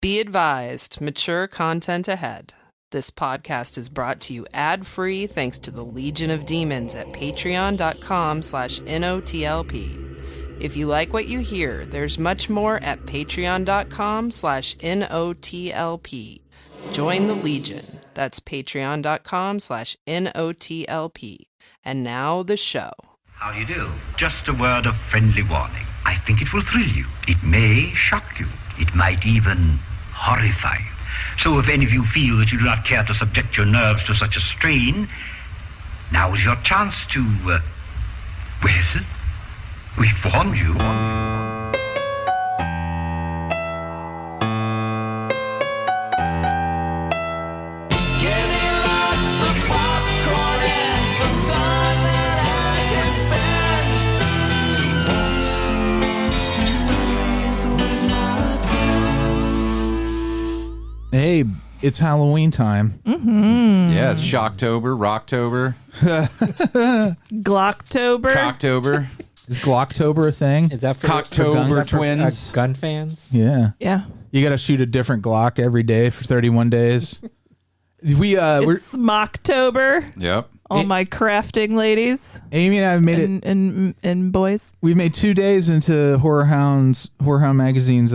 Be advised, mature content ahead. This podcast is brought to you ad-free thanks to the Legion of Demons at patreon.com/NOTLP. If you like what you hear, there's much more at patreon.com/NOTLP. Join the Legion. That's patreon.com/NOTLP. And now the show. How do you do? Just a word of friendly warning. I think it will thrill you. It may shock you. It might even horrify you. So if any of you feel that you do not care to subject your nerves to such a strain, now is your chance to, well, we've warned you. Hey, it's Halloween time. Mm-hmm. Yeah, it's Shocktober, Rocktober, Glocktober. Cocktober. Is Glocktober a thing? Is that for Cocktober twins? Gun fans? Yeah. Yeah. You got to shoot a different Glock every day for 31 days. We're It's Smocktober. Yep. All my crafting ladies Amy and I have made and boys. We've made 2 days into Horror Hound Magazine's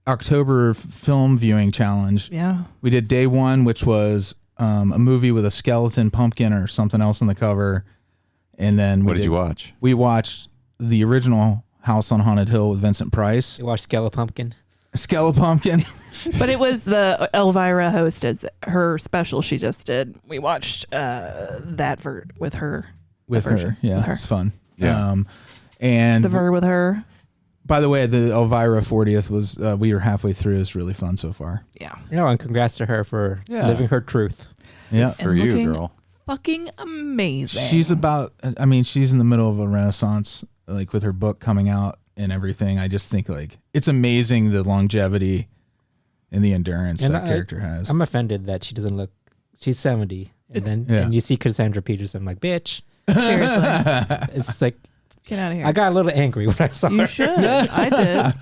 October film viewing challenge. Yeah. We did day one, which was a movie with a skeleton pumpkin or something else on the cover. And then What did you watch? We watched the original House on Haunted Hill with Vincent Price. You watched Skelepumpkin? Skelepumpkin. But it was the Elvira hosted her special she just did. We watched that with her. With her. Yeah. With her. It's fun. Yeah. And The Ver with her. by the way, the Elvira 40th was, we were halfway through. It's really fun so far. Yeah. And congrats to her for living her truth. Yeah. For And you, looking girl. Fucking amazing. She's in the middle of a renaissance, like with her book coming out and everything. I just think like it's amazing the longevity and the endurance that character has. I'm offended that she doesn't look, she's 70. And you see Cassandra Peterson, I'm like, bitch. Seriously. It's like, Get out of here. I got a little angry when I saw her. You should. I did.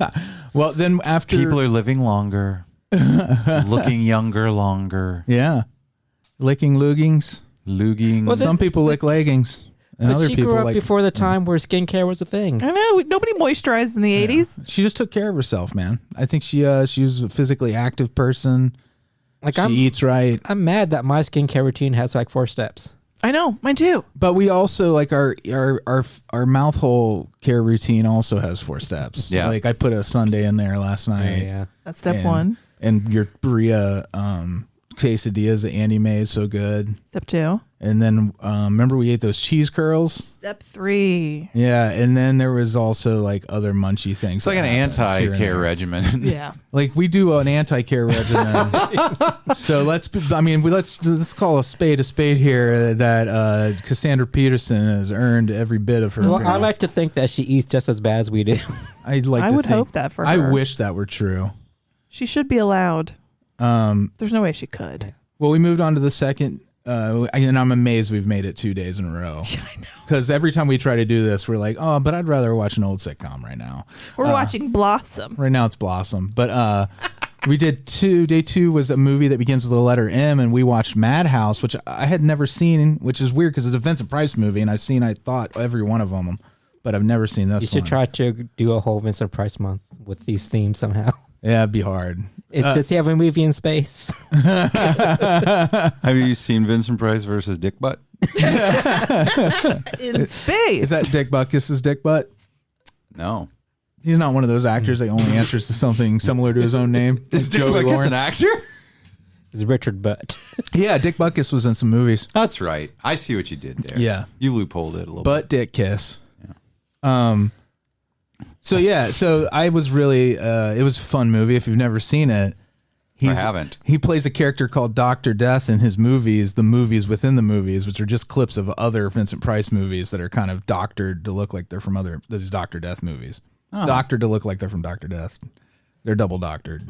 Well, then after People are living longer, looking younger longer, yeah, licking lugings. luging. Well, Some people lick leggings, and But other she people grew up like. before the time where skincare was a thing. I know. Nobody moisturized in the 80s. She just took care of herself, man. I think she was a physically active person. Like She eats right. I'm mad that my skincare routine has like 4 steps. I know. Mine too. But we also like our mouth hole care routine also has 4 steps. Yeah. Like I put a sundae in there last night. Yeah. That's step and, 1. And your Bria quesadillas that Andy made is so good. Step 2. And then remember we ate those cheese curls? Step 3. Yeah, and then there was also like other munchy things. It's like an anti-care regimen. Yeah. Like we do an anti-care regimen. So let's call a spade here. That Cassandra Peterson has earned every bit of her. Well, I praise. like to think that she eats just as bad as we do. I would hope that for her. I wish that were true. She should be allowed. There's no way she could. Well, we moved on to the second. And I'm amazed we've made it 2 days in a row. Yeah, I know. Because every time we try to do this, we're like, oh, but I'd rather watch an old sitcom right now. We're watching Blossom. Right now it's Blossom. But we did day 2 was a movie that begins with the letter M, and we watched Madhouse, which I had never seen, which is weird because it's a Vincent Price movie, and I thought, every one of them, but I've never seen this one. You should try to do a whole Vincent Price month with these themes somehow. Yeah, it'd be hard. Does he have a movie in space? Have you seen Vincent Price versus Dick Butt? In space. Is that Dick Butkus's Dick Butt? No. He's not one of those actors that only answers to something similar to his own name. Is Dick Joey Butkus Lawrence. an actor? It's Richard Butt. Yeah, Dick Butkus was in some movies. That's right. I see what you did there. Yeah. You loopholed it a little Butt bit. Dick Kiss. Yeah. So I was really it was a fun movie. If you've never seen it, I haven't. He plays a character called Dr. Death in his movies, the movies within the movies, which are just clips of other Vincent Price movies that are kind of doctored to look like they're from other these Dr. Death movies. Oh. Doctored to look like they're from Dr. Death. They're double doctored.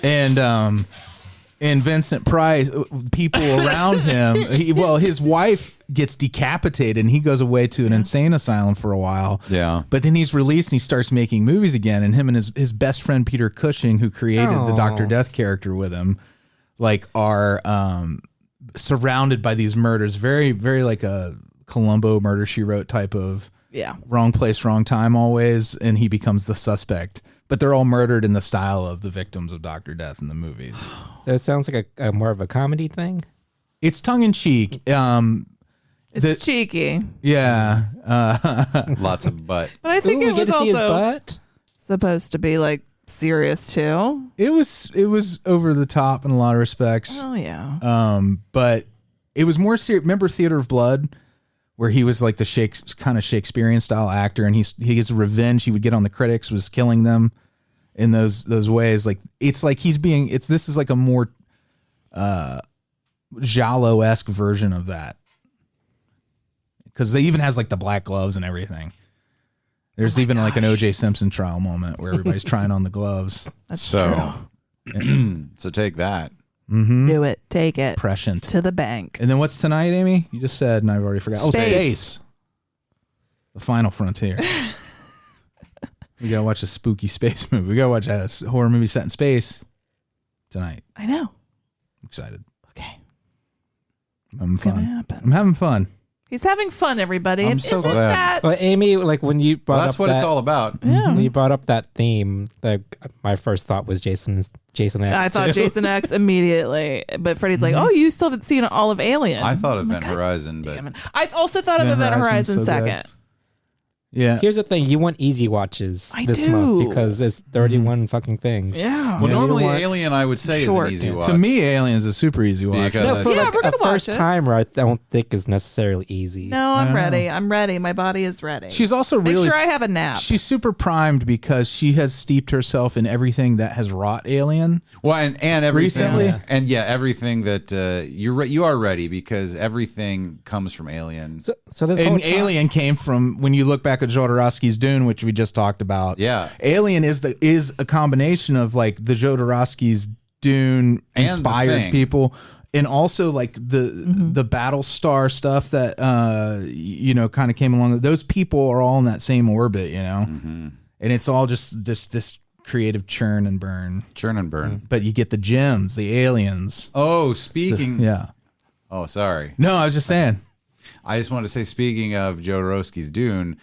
And And Vincent Price, people around him, his wife gets decapitated and he goes away to an insane asylum for a while. Yeah. But then he's released and he starts making movies again. And him and his best friend, Peter Cushing, who created the Dr. Death character with him, like are surrounded by these murders. Very, very like a Columbo Murder, She Wrote type of wrong place, wrong time always. And he becomes the suspect. But they're all murdered in the style of the victims of Dr. Death in the movies. So it sounds like a more of a comedy thing. It's tongue in cheek. It's cheeky. Yeah. Lots of butt. But I think Ooh, it we get was to see his also butt. supposed to be like serious too. It was over the top in a lot of respects. Oh yeah. But it was more serious. Remember Theater of Blood, where he was like the kind of Shakespearean style actor, and he gets revenge. He would get on the critics, was killing them in those ways. Like it's like this is like a more Giallo-esque version of that, because they even has like the black gloves and everything. There's like an O.J. Simpson trial moment where everybody's trying on the gloves. That's true. So take that. Mm-hmm. Do it. Take it. Prescient. To the bank. And then what's tonight, Amy? You just said, and I've already forgot. Space. Oh, Space. The Final Frontier. We gotta watch a spooky space movie. We gotta watch a horror movie set in space tonight. I know. I'm excited. Okay. I'm having It's fun. gonna happen. I'm having fun. He's having fun, everybody. I'm And so isn't glad. that- Well, Amy, like when you brought That's up what that, it's all about. Yeah. when you brought up that theme, my first thought was Jason X. I thought too. Jason X immediately, but Freddy's like, "Oh, you still haven't seen all of Alien." I thought I'm Event like, Horizon, but Damn it. I also thought of Event Event Horizon's Horizon so good. second. Yeah. Here's the thing: you want easy watches I this do. month because it's 31 fucking things. Yeah. well, Yeah, normally you want Alien, I would say, short. is an easy watch. To me, Alien's a super easy watch. Because No, for Yeah, like we're a gonna watch first it. timer, I don't think is necessarily easy. No, I'm Yeah. ready. I'm ready. My body is ready. She's also Make really sure I have a nap. she's super primed because she has steeped herself in everything that has wrought Alien. Well, and everything, Recently? and everything that you are ready because everything comes from Alien. So this whole And time, Alien came from, when you look back at Jodorowsky's Dune, which we just talked about. Yeah. Alien is a combination of like the Jodorowsky's Dune And The inspired Thing. people, and also like the Battlestar stuff that kind of came along. Those people are all in that same orbit, and it's all just this creative churn and burn. Churn and burn. But you get the gems, the aliens. Oh, speaking. Yeah. Oh, sorry. No, I was just saying. I just wanted to say, speaking of Jodorowsky's Dune,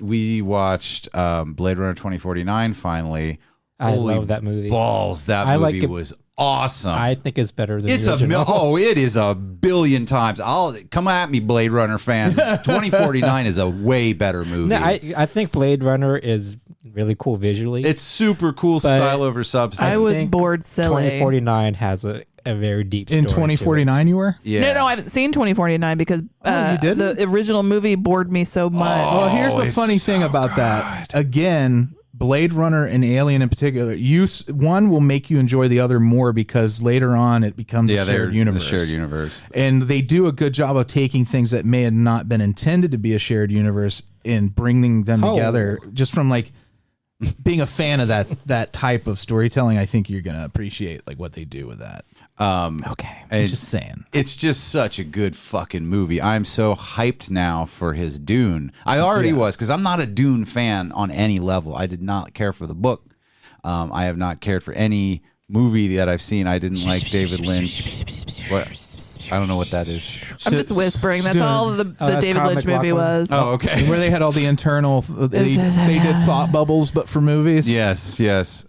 we watched Blade Runner 2049 finally. I Holy love that movie. Balls, that I like movie it- was awesome. I think it's better than It's the a original. it is a billion times. I'll come at me, Blade Runner fans. 2049 is a way better movie. No, I think Blade Runner is really cool visually. It's super cool But style over substance. I was think bored silly. 2049 has a very deep story In to it. 2049, you were? yeah. No, I haven't seen 2049 because you didn't? the original movie bored me so much. Well, here's the it's funny thing about that. Again, Blade Runner and Alien in particular, one will make you enjoy the other more because later on it becomes a they're shared universe. The shared universe. And they do a good job of taking things that may have not been intended to be a shared universe and bringing them together. Just from like being a fan of that type of storytelling, I think you're gonna appreciate like what they do with that. Okay. I'm just saying. It's just such a good fucking movie. I'm so hyped now for his Dune. I already was, because I'm not a Dune fan on any level. I did not care for the book. I have not cared for any movie that I've seen. I didn't like David Lynch. What? I don't know what that is. I'm just whispering. That's all the that's David Kyle Lynch movie MacLachlan. was. Oh, okay. Where they had all the internal, they did thought bubbles, but for movies. Yes.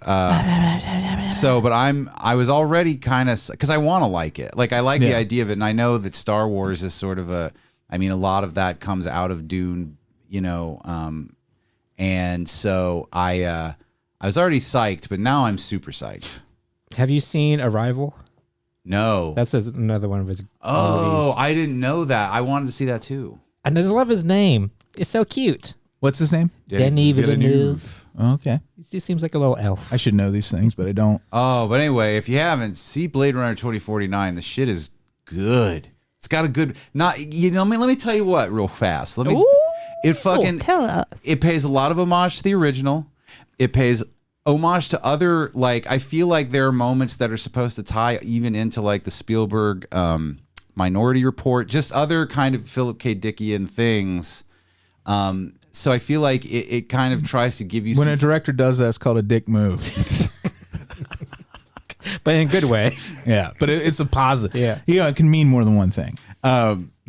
But I was already kind of, because I want to like it. Like I like the idea of it, and I know that Star Wars is sort of a lot of that comes out of Dune, and so I was already psyched, but now I'm super psyched. Have you seen Arrival? No. That's another one of his Oh, movies. I didn't know that. I wanted to see that too. And I love his name. It's so cute. What's his name? Denis Villeneuve. Oh, okay. He just seems like a little elf. I should know these things, but I don't. Oh, but anyway, if you haven't, see Blade Runner 2049. The shit is good. It's got a good, let me tell you what real fast. Ooh, It fucking, tell us. it pays a lot of homage to the original. It pays homage to other, like, I feel like there are moments that are supposed to tie even into like the Spielberg Minority Report, just other kind of Philip K. Dickian things. So I feel like it kind of tries to give you When a director does that, it's called a dick move. But in a good way. Yeah, but it's a positive. Yeah. You know, it can mean more than one thing.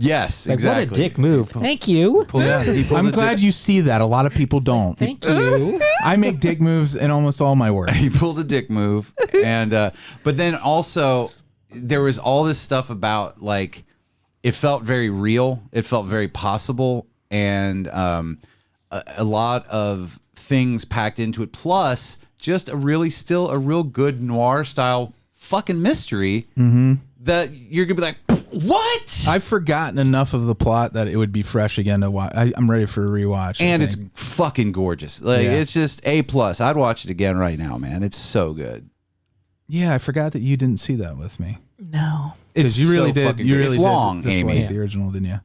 Yes, Like, exactly. what a dick move. Thank you. I'm glad you see that. A lot of people don't. Thank you. I make dick moves in almost all my work. He pulled a dick move, and but then also there was all this stuff about, like, it felt very real, it felt very possible, and a lot of things packed into it. Plus, just still a real good noir style fucking mystery that you're gonna be like, what? I've forgotten enough of the plot that it would be fresh again to watch. I'm ready for a rewatch. And it's fucking gorgeous. Like, it's just A+. I'd watch it again right now, man. It's so good. Yeah, I forgot that you didn't see that with me. No. It's you really so did. fucking You good. really It's long, did dislike Amy. the original, didn't you?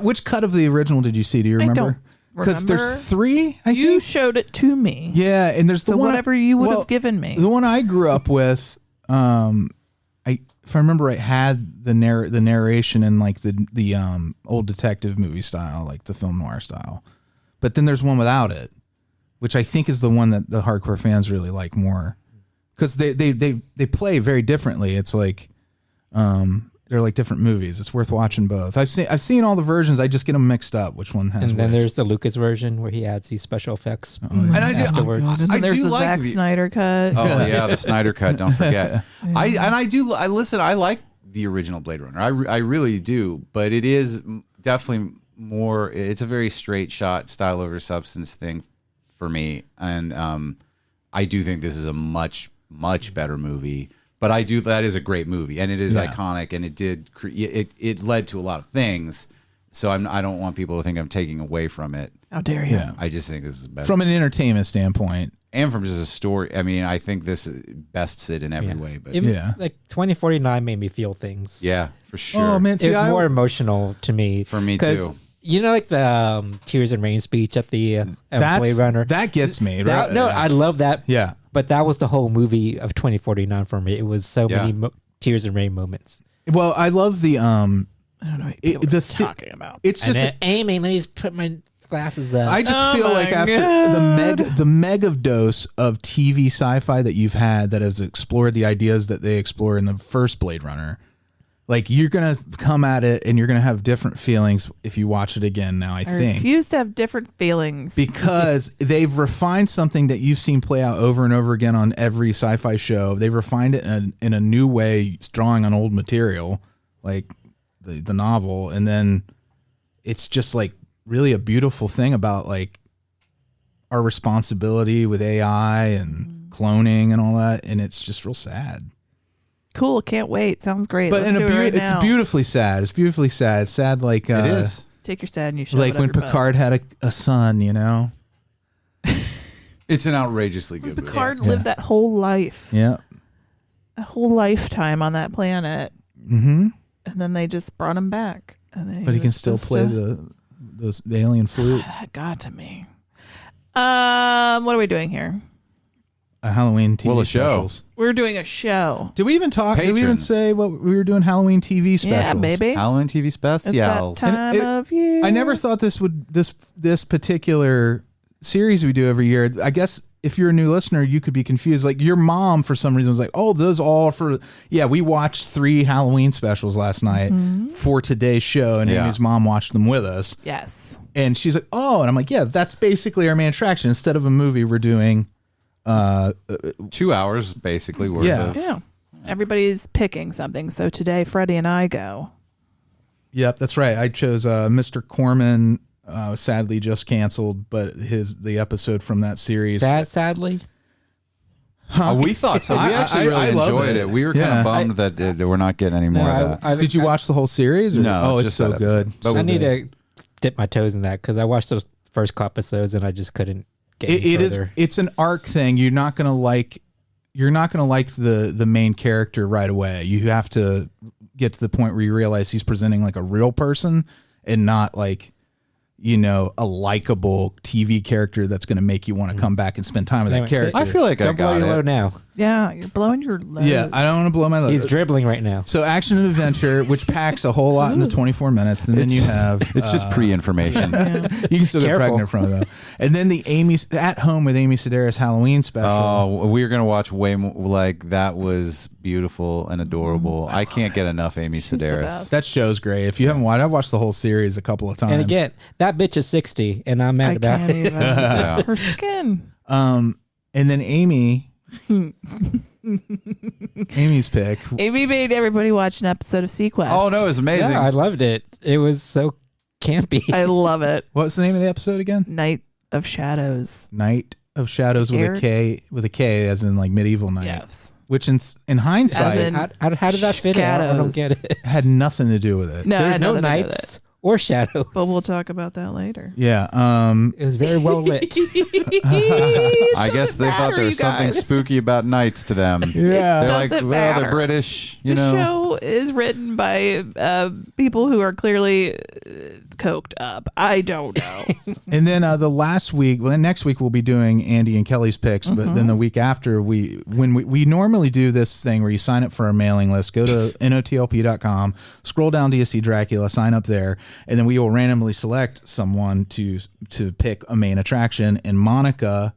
Which cut of the original did you see? Do you remember? don't Because remember. there's 3. I You think. showed it to me. Yeah, and there's the So one. whatever you would have given me. The one I grew up with, if I remember right, had the narration in like the old detective movie style, like the film noir style. But then there's one without it, which I think is the one that the hardcore fans really like more, because they play very differently. It's like they're like different movies. It's worth watching both. I've seen all the versions. I just get them mixed up. Which one has? And then which. there's the Lucas version where he adds these special effects. And I do. Afterwards. And then I there's do the like Zack Snyder cut. Oh yeah, the Snyder cut. Don't forget. I listen. I like the original Blade Runner. I really do. But it is definitely more. It's a very straight shot, style over substance thing for me. And I do think this is a much better movie. But that is a great movie, and it is iconic, and it led to a lot of things. So I don't want people to think I'm taking away from it. How dare you? Yeah. I just think this is better. From an entertainment standpoint. And from just a story. I mean, I think this bests it in every way. But Even, Yeah. like 2049 made me feel things. yeah, for sure. Oh man, It was more emotional to me. For me 'Cause too. You know, like the Tears and Rain speech at the Blade Runner. That gets me. That- right? no, I love that. Yeah. But that was the whole movie of 2049 for me. It was so many Tears and Rain moments. Well, I love the I don't know what people are talking about. It's just Amy, let me just put my glasses up. I just feel my like after the mega dose of TV sci-fi that you've had that has explored the ideas that they explore in the first Blade Runner, like you're gonna come at it and you're gonna have different feelings if you watch it again now. I think refuse to have different feelings. because they've refined something that you've seen play out over and over again on every sci-fi show. They've refined it in a new way, drawing on old material, like the novel, and then it's just like really a beautiful thing about like our responsibility with AI and cloning and all that, and it's just real sad. Cool, can't wait. Sounds great. But Let's do it right now. it's beautifully sad. It's beautifully sad. It's sad like It is. Take your sad and you shove like it when up your butt. Picard had a son, you know. It's an outrageously good movie. Picard lived that whole life, Yeah. a whole lifetime on that planet, Mm-hmm. and then they just brought him back. And then But he can was still just play a- the alien flute. That got to me. What are we doing here? A Halloween TV Well, a show. specials. We're doing a show. Did we even talk? Did we even Patrons. say what we were doing? Halloween TV specials. Yeah, baby. Halloween TV It's specials. that time of year. I never thought this particular series we do every year. I guess if you're a new listener, you could be confused. Like your mom, for some reason, was like, "Oh, those all for yeah." We watched 3 Halloween specials last night for today's show, and Yeah. Amy's mom watched them with us. Yes. And she's like, "Oh," and I'm like, "Yeah, that's basically our main attraction. Instead of a movie, we're doing." 2 hours basically worth Yeah. of. Yeah. Everybody's picking something. So today, Freddie and I go. Yep, that's right. I chose Mr. Corman. Sadly, just canceled, but the episode from that series. Sadly. We thought so. We actually really I love enjoyed it. We were kind Yeah. of bummed that we're not getting any more of that. Did you watch the whole series? Or? No, Oh, it's just so that good. episode. So I need good. to dip my toes in that because I watched those first couple episodes and I just couldn't get any It is. further. It's an arc thing. You're not gonna like. You're not gonna like the main character right away. You have to get to the point where you realize he's presenting like a real person and not like, a likable TV character that's going to make you want to come back and spend time with that character. I feel like I Don't blow got your it. load now. Yeah, you're blowing your load. Yeah, I don't want to blow my load. He's dribbling right now. So action and adventure, which packs a whole lot into 24 minutes, and then you have It's just pre-information. you can still get Careful. pregnant from it though. And then the Amy's At Home with Amy Sedaris Halloween special. Oh, we were gonna watch way more. Like that was beautiful and adorable. I can't get enough Amy the Sedaris. best. That show's great. If you haven't watched, I've watched the whole series a couple of times. And again, that bitch is 60, and I'm mad I about can't it. even. Yeah. Her skin. and then Amy's pick. Amy made everybody watch an episode of Seaquest. Oh no, it was amazing. Yeah, I loved it. It was so campy. I love it. What's the name of the episode again? Night of Shadows. Night of Shadows Aired? with a K, as in like medieval night. Yes. Which in hindsight As in- How did that fit in? I don't Shadows. get it. had nothing to do with it. No, I There's had no nothing to do with nights or shadows. But we'll talk about that later. Yeah. It was very well lit. I guess they thought there was something spooky about nights to them. Yeah. They're like, Doesn't well, they're matter. British, The show is written by people who are clearly coked up. I don't know. And then the last week, next week we'll be doing Andy and Kelly's picks, but then the week after we normally do this thing where you sign up for our mailing list, go to notlp.com, scroll down to you see Dracula, sign up there, and then we will randomly select someone to pick a main attraction. And Monica,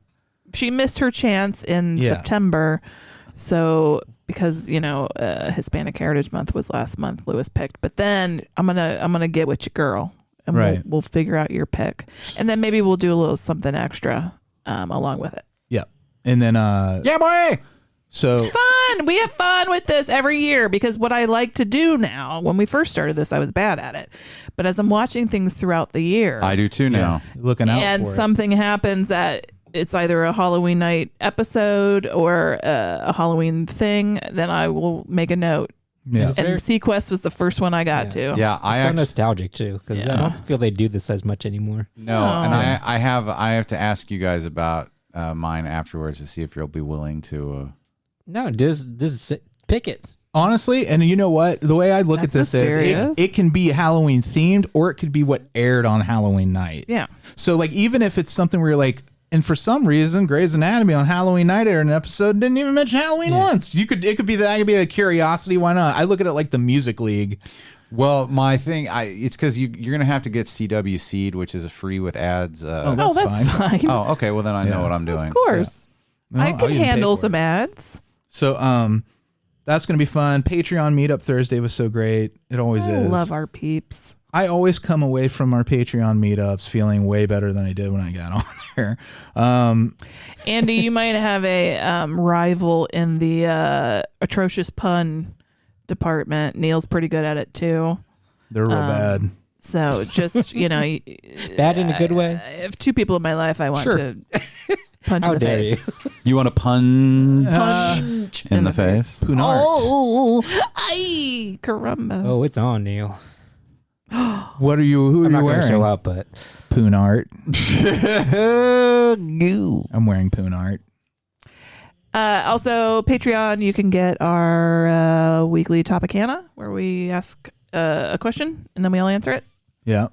She missed her chance in September. So because Hispanic Heritage Month was last month, Lewis picked. But then I'm gonna get with your girl, and Right. we'll figure out your pick, and then maybe we'll do a little something extra along with it. yeah, and then Yeah, boy. so It's fun. We have fun with this every year because what I like to do now, when we first started this, I was bad at it. But as I'm watching things throughout the year, I do too now. looking out and for it. something happens that it's either a Halloween night episode or a Halloween thing, then I will make a note. Yeah. It's And very- Seaquest was the first one I got to. Yeah, I It's so actually nostalgic too, because I don't feel they do this as much anymore. no, and I have to ask you guys about mine afterwards to see if you'll be willing to. No, just pick it. Honestly, and you know what? The way I look That's at this is mysterious. it can be Halloween themed or it could be what aired on Halloween night. Yeah. So like even if it's something where you're like, and for some reason Grey's Anatomy on Halloween night aired an episode and didn't even mention Halloween once. It could be that could be a curiosity. Why not? I look at it like the Music League. Well, my thing, it's because you're gonna have to get CW Seed, which is a free with ads. That's fine. Oh, okay. Well, then I know what I'm doing. Of course. No, I I'll can even pay handle for some it. ads. So that's gonna be fun. Patreon meetup Thursday was so great. It always I is. love our peeps. I always come away from our Patreon meetups feeling way better than I did when I got on there. Andy, you might have a rival in the atrocious pun department. Neil's pretty good at it too. They're real bad. So just, Bad in a good way. I have two people in my life I want Sure. to punch How in the dare face. you? You want to punch Punch in the face? Punart. Oh, ay, caramba. Oh, it's on, Neil. What are you? Who are I'm you not going to wearing? show up, but Poon art. I'm wearing Poon art. Also, Patreon, you can get our weekly Topicana where we ask a question and then we all answer it. Yeah.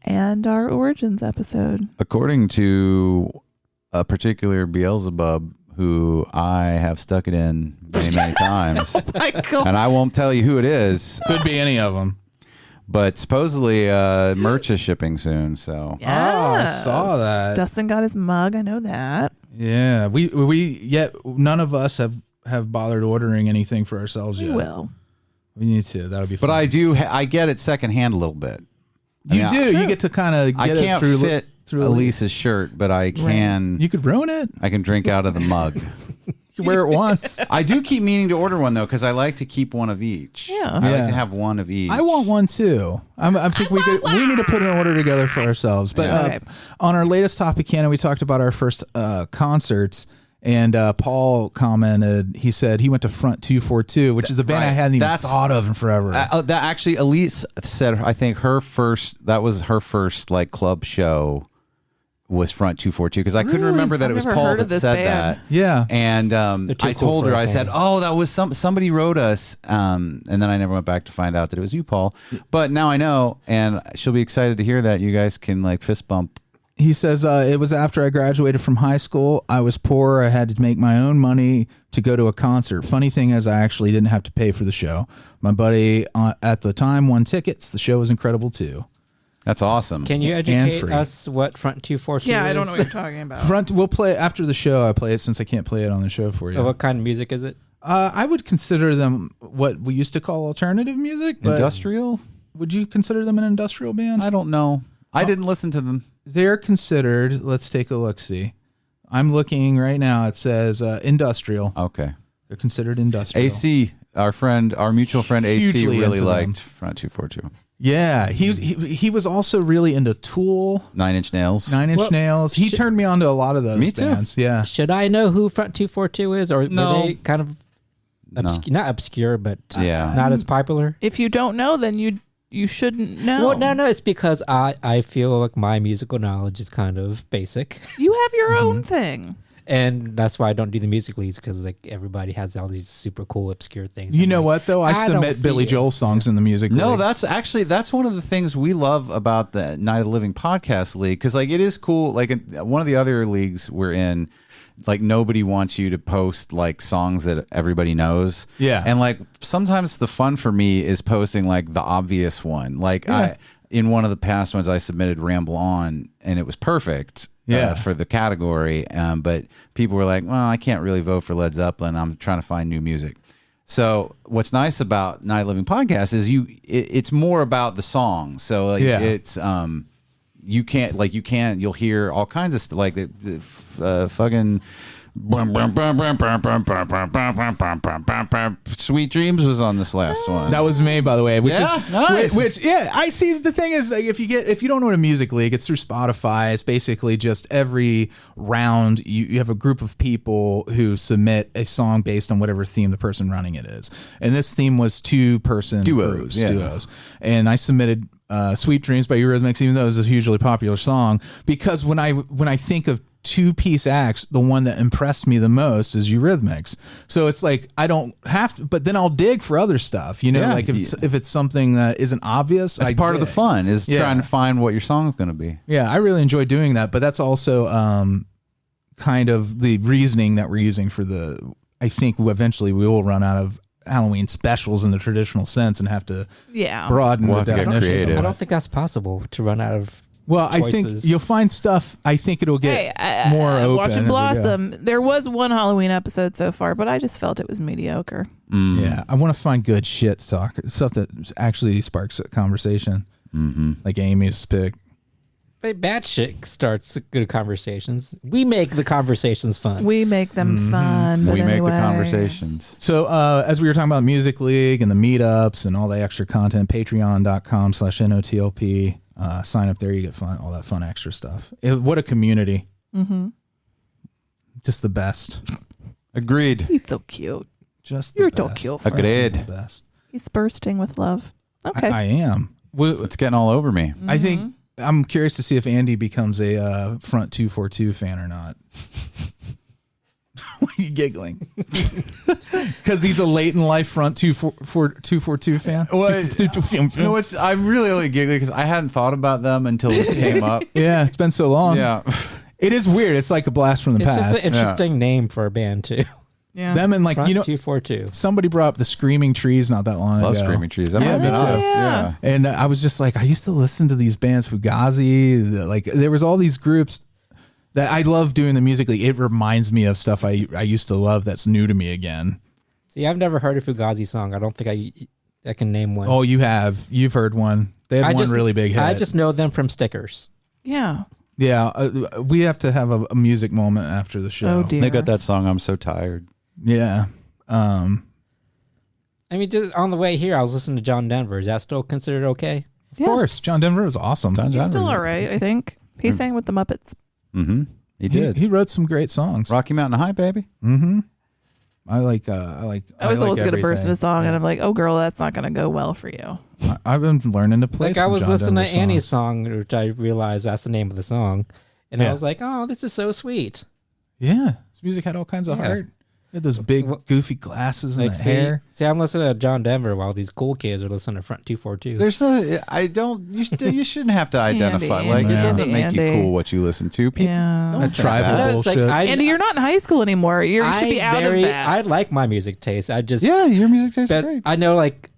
And our Origins episode. According to a particular Beelzebub who I have stuck it in many, many times, and I won't tell you who it is, Could be any of them. but supposedly merch is shipping soon. So Oh, I saw that. Dustin got his mug. I know that. Yeah. We yet none of us have bothered ordering anything for ourselves We yet. will. We need to. That'll be fun. but I do. I get it secondhand a little bit. You I mean, do. You get to kind of I get it can't through. fit through Elise's shirt, but I can. You could ruin it. I can drink out of the mug. You could wear it once. I do keep meaning to order one though, because I like to keep one of each. Yeah. I like Yeah. to have one of each. I want one too. I think we need to put an order together for ourselves. But Okay. on our latest Topicana, we talked about our first concerts. And Paul commented, he said he went to Front 242, which is a band I Right. hadn't even That's- thought of in forever. That actually, Alise said, I think that was her first like club show was Front 242 because I couldn't remember that I've it was never Paul heard of that this said band. that. Yeah. And I told her, I said, fan. oh, that was somebody wrote us. And then I never went back to find out that it was you, Paul. But now I know, and she'll be excited to hear that. You guys can like fist bump. He says, it was after I graduated from high school. I was poor. I had to make my own money to go to a concert. Funny thing is, I actually didn't have to pay for the show. My buddy at the time won tickets. The show was incredible, too. That's awesome. Can you educate us what Front 242 is? Yeah, I don't know what you're talking about. We'll play after the show. I play it since I can't play it on the show for you. What kind of music is it? I would consider them what we used to call alternative music. But Industrial? would you consider them an industrial band? I don't know. I didn't listen to them. They're considered, let's take a look-see. I'm looking right now. It says industrial. Okay. They're considered industrial. AC, our mutual friend AC Hugely really into them. liked Front 242. Yeah, he was also really into Tool, 9 Inch Nails. 9 Inch Nails. He turned me on to a lot of those Me too. bands. Yeah. Should I know who Front 242 is, or No. were they kind of not obscure, but Yeah. not as popular? If you don't know, then you shouldn't know. Well, no, it's because I feel like my musical knowledge is kind of basic, You have your own thing. and that's why I don't do the music leads, because like everybody has all these super cool obscure things. You I'm know like, what though? I I don't submit Billy feel- Joel songs in the music. No, league. that's one of the things we love about the Night of the Living Podcast League, because like it is cool. Like one of the other leagues we're in, like nobody wants you to post like songs that everybody knows. Yeah. And like sometimes the fun for me is posting like the obvious one. Like Yeah. in one of the past ones I submitted Ramble On and it was perfect. Yeah. For the category. But people were like, well, I can't really vote for Led Zeppelin. I'm trying to find new music. So what's nice about Night of the Living Podcast is it's more about the song. So like it's you'll hear all kinds of stuff like fucking Sweet Dreams was on this last one. That was me, by the way. Which Yeah? is Nice. which I see. The thing is, like, if you don't know what a music league, it's through Spotify. It's basically just every round you have a group of people who submit a song based on whatever theme the person running it is. And this theme was 2-person Duos, yeah. duos. And I submitted "Sweet Dreams" by Eurythmics, even though it was a hugely popular song, because when I think of 2-piece acts, the one that impressed me the most is Eurythmics. So it's like I don't have to, but then I'll dig for other stuff. You know, Yeah. like if it's something that isn't obvious, That's part of the fun is trying to find what your song's going to be. Yeah, I really enjoy doing that, but that's also kind of the reasoning that we're using for I think eventually we will run out of Halloween specials in the traditional sense and have to broaden We'll the have to get definition. creative. I don't think that's possible to run out of. Well, I think choices. you'll find stuff. I think it'll get more open. Watch as It we go. Blossom. There was one Halloween episode so far, but I just felt it was mediocre. Yeah, I want to find good shit talk, stuff that actually sparks a conversation, like Amy's pick. But bad shit starts good conversations. We make the conversations fun. We make them fun. But We make anyway. the conversations. So as we were talking about Music League and the meetups and all the extra content, patreon.com/NOTLP. Sign up there, you get all that fun extra stuff. What a community. Just the best. Agreed. He's so cute. Just the You're best. so cute. Agreed. The best. He's bursting with love. Okay. I am. It's getting all over me. I think I'm curious to see if Andy becomes a Front 242 fan or not. Why are you giggling? Because he's a late in life Front 242 fan. No, I'm really only giggling because I hadn't thought about them until this came up. Yeah, it's been so long. Yeah. It is weird. It's like a blast from the It's past. just an interesting name for a band too. yeah. Them and like Front you know, 242. somebody brought up the Screaming Trees not that long Love ago. Screaming Trees. That might have been me too. us. Yeah. Yeah. And I was just like, I used to listen to these bands, Fugazi. Like there was all these groups that I love doing the music. Like, it reminds me of stuff I used to love that's new to me again. See, I've never heard a Fugazi song. I don't think I can name one. Oh, you have. You've heard one. They had one really big hit. I just know them from stickers. Yeah. Yeah, we have to have a music moment after the show. Oh dear. They got that song, I'm So Tired. Yeah. I mean, just on the way here, I was listening to John Denver. Is that still considered okay? Of course. John Denver is awesome. He's still all right, I think. He sang with the Muppets. Mm-hmm. He did. He wrote some great songs. Rocky Mountain High, baby. Mm-hmm. I was always going to burst in a song, and I'm like, oh, girl, that's not going to go well for you. I've been learning to play Like some I was John listening Denver to Annie's songs. song, which I realized that's the name of the song, And I was like, oh, this is so sweet. Yeah. His music had all kinds of heart. He had those big, goofy glasses and the hair. See, I'm listening to John Denver while these cool kids are listening to Front 242. There's no, I don't, you shouldn't have to identify. It doesn't make you cool what you listen to. People that tribal bullshit. Andy, you're not in high school anymore. You should be out of that. I like my music taste. Yeah, your music taste is great. I know, like,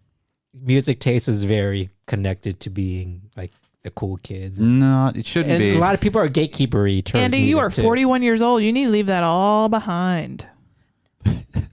music taste is very connected to being, like, the cool kids. No, it shouldn't be. A lot of people are gatekeepery. Andy, you are 41 years old. You need to leave that all behind.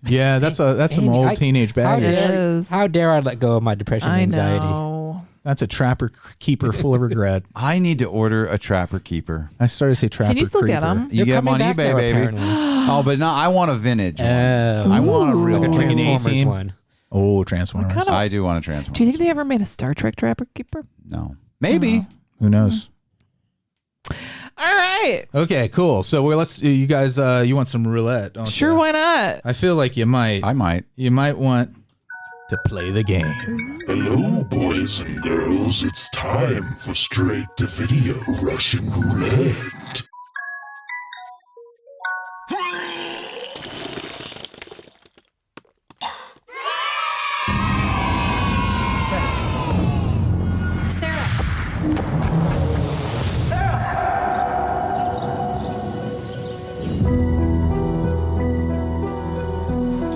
Yeah, that's some old teenage baggage. How dare I let go of my depression and anxiety? Know. That's a trapper keeper full of regret. I need to order a trapper keeper. I started to say trapper. Can you still creeper. get them? You get them on eBay, baby. Oh, but no, I want a vintage one. I want a real like a Transformers one. Oh, Transformers. I do want a Transformers. Do you think they ever made a Star Trek trapper keeper? No. Maybe. Who knows? All right. Okay, cool. So let's. You guys, you want some roulette? Don't Sure, you? why not? I feel like you might. I might. You might want to play the game. Hello, boys and girls. It's time for straight-to-video Russian roulette.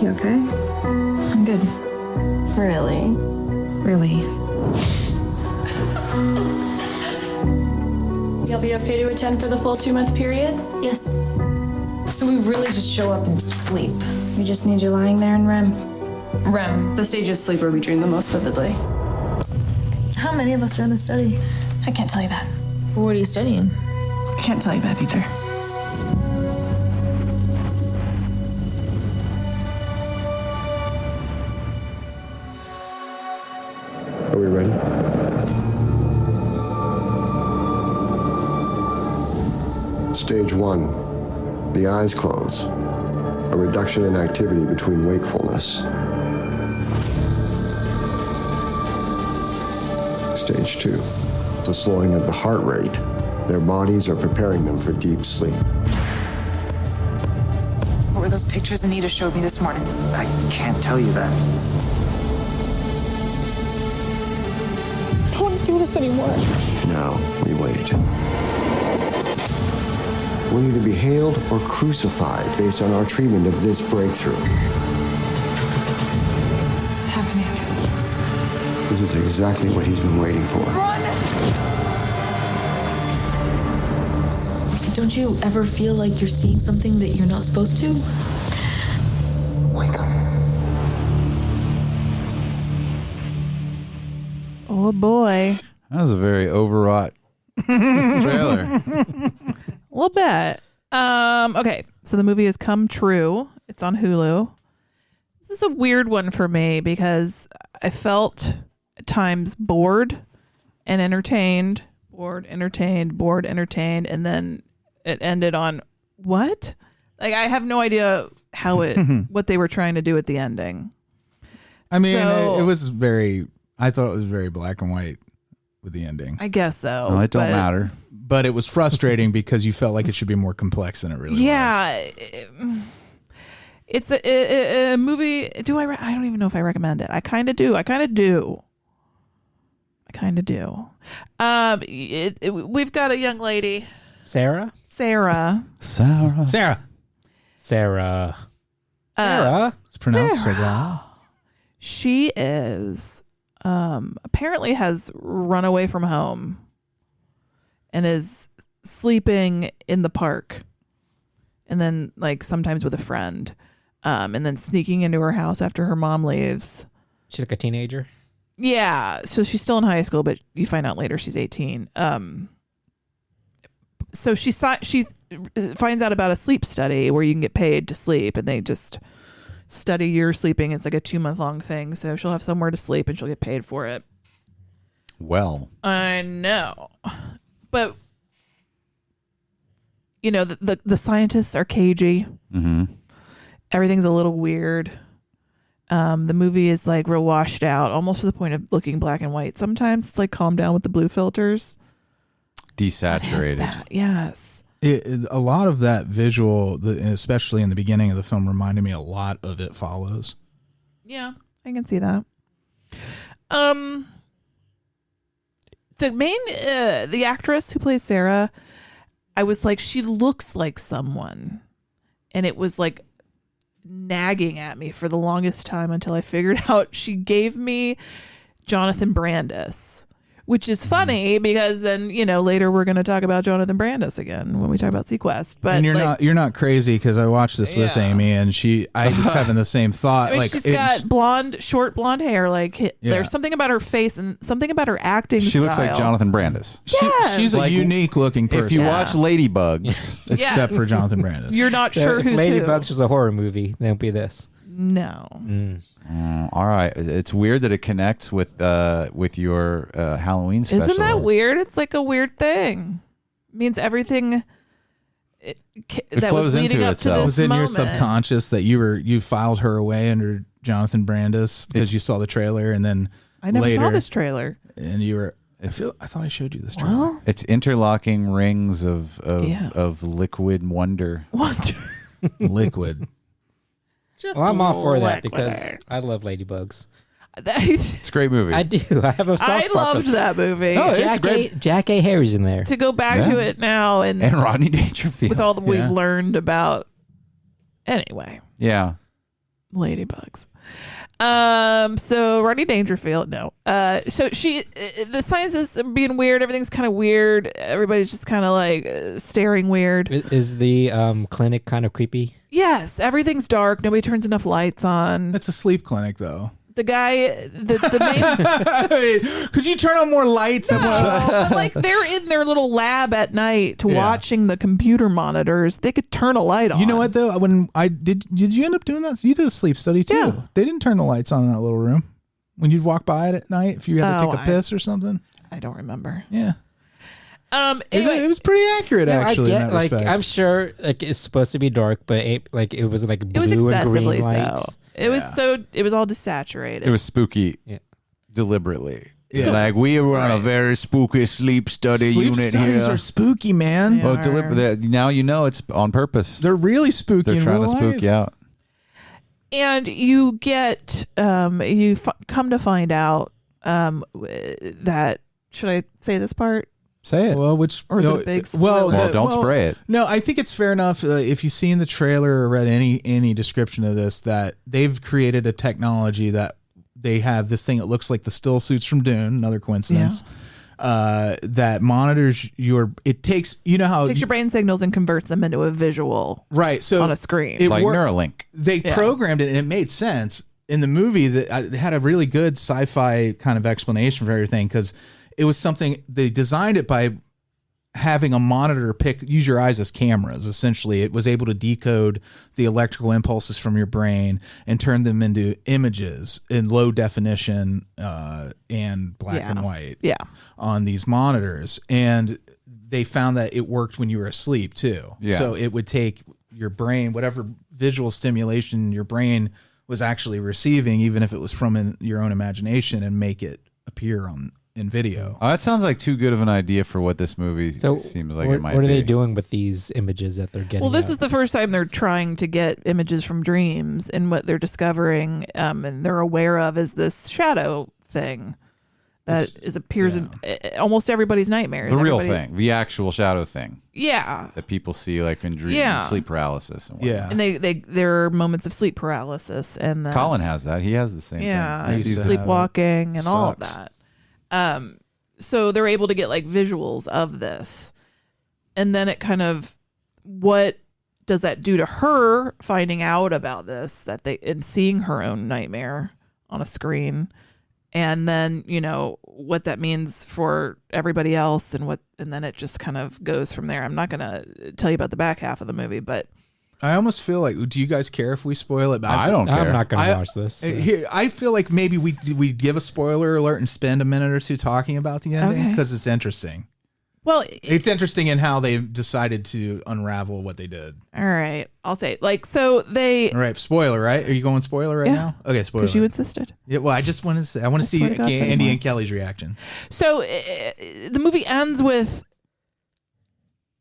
You okay? I'm good. Really? Really. You'll be okay to attend for the full 2-month period? Yes. So we really just show up and sleep. We just need you lying there in REM. REM. The stage of sleep where we dream the most vividly. How many of us are in the study? I can't tell you that. What are you studying? I can't tell you that either. Are we ready? Stage 1. The eyes close. A reduction in activity between wakefulness. Stage 2. The slowing of the heart rate. Their bodies are preparing them for deep sleep. What were those pictures Anita showed me this morning? I can't tell you that. I don't want to do this anymore. Now we wait. We'll either be hailed or crucified based on our treatment of this breakthrough. What's happening? This is exactly what he's been waiting for. Don't you ever feel like you're seeing something that you're not supposed to? Wake up. Oh boy. That was a very overwrought trailer. A little bit. Okay, so the movie has come true. It's on Hulu. This is a weird one for me because I felt at times bored and entertained, bored, entertained, bored, entertained, and then it ended on what? Like I have no idea how what they were trying to do at the ending. I mean, it was very. I thought it was very black and white with the ending. I guess so. No, it don't matter. But it was frustrating because you felt like it should be more complex than it really was. Yeah. It's a movie. I don't even know if I recommend it. I kind of do. We've got a young lady. Sarah. It's pronounced Sarah. She is apparently has run away from home and is sleeping in the park, and then like sometimes with a friend, and then sneaking into her house after her mom leaves. She's like a teenager. Yeah, so she's still in high school, but you find out later she's 18. So she finds out about a sleep study where you can get paid to sleep, and they just study your sleeping. It's like a 2-month-long thing, so she'll have somewhere to sleep and she'll get paid for it. Well, I know, but you know the scientists are cagey. Mm-hmm. Everything's a little weird. The movie is like real washed out, almost to the point of looking black and white. Sometimes it's like calm down with the blue filters. Desaturated. Yes. A lot of that visual, especially in the beginning of the film, reminded me a lot of It Follows. Yeah, I can see that. The actress who plays Sarah, I was like, she looks like someone, and it was like nagging at me for the longest time until I figured out she gave me Jonathan Brandis, which is funny because then, later we're going to talk about Jonathan Brandis again when we talk about Seaquest. But and you're not crazy, because I watched this with Amy, and I was having the same thought. I mean, she's got short blonde hair. There's something about her face and something about her acting She style. looks like Jonathan Brandis. She's a unique looking person. If you watch Ladybugs, except for Jonathan Brandis, you're not sure if who's Ladybugs was a horror movie, then it'd be this. No. All right. It's weird that it connects with your Halloween special. Isn't that weird? It's like a weird thing. It means everything that was leading up to this was in moment. your subconscious that you filed her away under Jonathan Brandis because you saw the trailer, and then I never later, saw this trailer. And you were. I thought I showed you this trailer. Well, it's interlocking rings of liquid wonder. Liquid. Well, I'm all for that because I love Ladybugs. It's a great movie. I do. I have a soft I spot loved for that movie. Oh, Jack A. Harry's in there. To go back to it now and Rodney Dangerfield with all that we've learned about. Anyway. Yeah. Ladybugs. So Rodney Dangerfield, no. So the science is being weird. Everything's kind of weird. Everybody's just kind of like staring weird. Is the clinic kind of creepy? Yes, everything's dark. Nobody turns enough lights on. It's a sleep clinic, though. The guy, the main. Could you turn on more lights? No, but they're in their little lab at night watching the computer monitors. They could turn a light on. You know what though? When I did you end up doing that? You did a sleep study too. Yeah. They didn't turn the lights on in that little room when you'd walk by it at night if you had to take a piss or something. I don't remember. Yeah. Anyway, it was pretty accurate, actually. I get, in that respect. I'm sure, it's supposed to be dark, but it was like blue it was excessively and green lights. so. It was it was all desaturated. It was spooky, deliberately. Yeah. Like we were on a very spooky sleep study unit here. Sleep studies are spooky, man. Well, now you know it's on purpose. They're really spooky. They're trying to spook you out. And you get come to find out that, should I say this part? Say it. Well, is it a big spoiler? Well, don't spray it. No, I think it's fair enough if you've seen the trailer or read any description of this, that they've created a technology that they have this thing that looks like the still suits from Dune, another coincidence, that monitors it takes your brain signals and converts them into a visual on a screen. Like Neuralink. They programmed it and it made sense. In the movie, that had a really good sci-fi kind of explanation for everything, because it was something they designed it by having a monitor use your eyes as cameras. Essentially, it was able to decode the electrical impulses from your brain and turn them into images in low definition and black and white on these monitors. And they found that it worked when you were asleep too. Yeah. So it would take your brain, whatever visual stimulation your brain was actually receiving, even if it was from your own imagination, and make it appear in video. Oh, that sounds like too good of an idea for what this movie seems like it might be. What are they doing with these images that they're getting? Well, this is the first time they're trying to get images from dreams, and what they're discovering and they're aware of is this shadow thing that appears in almost everybody's nightmares. The real thing, the actual shadow thing. Yeah. That people see like in dreams, sleep paralysis. And whatnot. And there are moments of sleep paralysis. And Colin has that. He has the same thing. He sees sleepwalking and all of that. So they're able to get like visuals of this, and then it kind of, what does that do to her finding out about this, and seeing her own nightmare on a screen, and then what that means for everybody else, and then it just kind of goes from there. I'm not gonna tell you about the back half of the movie, but I almost feel like, do you guys care if we spoil it? I don't care. I'm not going to watch this. I feel like maybe we give a spoiler alert and spend a minute or two talking about the ending, because it's interesting. Well, it's interesting in how they decided to unravel what they did. All right, I'll say so they. All right, spoiler. Right? Are you going spoiler now? Okay, spoiler. Because you insisted. Yeah. Well, I just want to say I want to see Andy and Kelly's reaction. So the movie ends with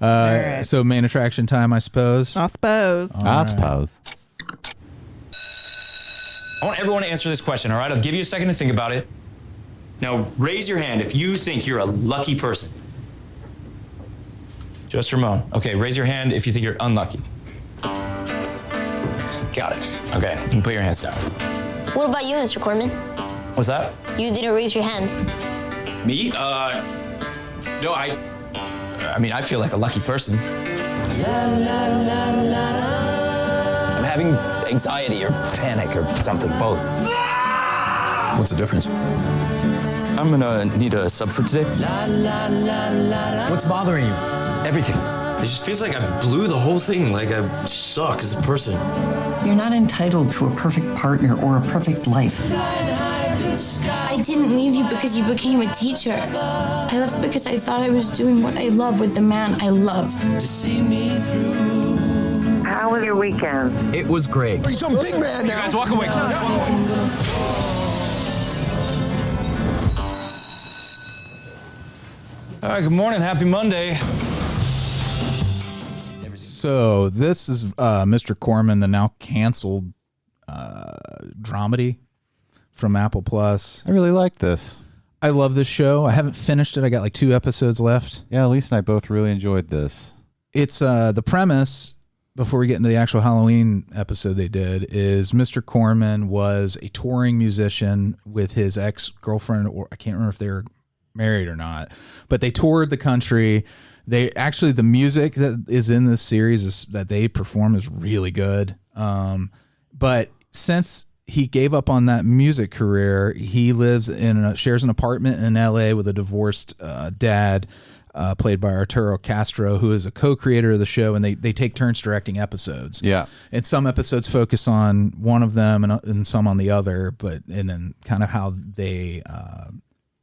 right. So main attraction time, I suppose. I suppose. I suppose. I want everyone to answer this question, all right? I'll give you a second to think about it. Now, raise your hand if you think you're a lucky person. Just Ramon. Okay, raise your hand if you think you're unlucky. Got it. Okay, you can put your hands down. What about you, Mr. Corman? What's that? You didn't raise your hand. Me? No, I mean, I feel like a lucky person. I'm having anxiety or panic or something, both. What's the difference? I'm gonna need a sub for today. What's bothering you? Everything. It just feels like I blew the whole thing, like I suck as a person. You're not entitled to a perfect partner or a perfect life. I didn't leave you because you became a teacher. I left because I thought I was doing what I love with the man I love. How was your weekend? It was great. He's some big man now. You guys walk away. All right, good morning. Happy Monday. So this is Mr. Corman, the now canceled dramedy from Apple Plus. I really like this. I love this show. I haven't finished it. I got like 2 episodes left. Yeah, Alise and I both really enjoyed this. It's the premise, before we get into the actual Halloween episode they did, is Mr. Corman was a touring musician with his ex-girlfriend, or I can't remember if they were married or not, but they toured the country. They actually, the music that is in this series that they perform is really good. But since he gave up on that music career, he lives shares an apartment in LA with a divorced dad, played by Arturo Castro, who is a co-creator of the show, and they take turns directing episodes. Yeah. And some episodes focus on one of them and some on the other, and then kind of how they,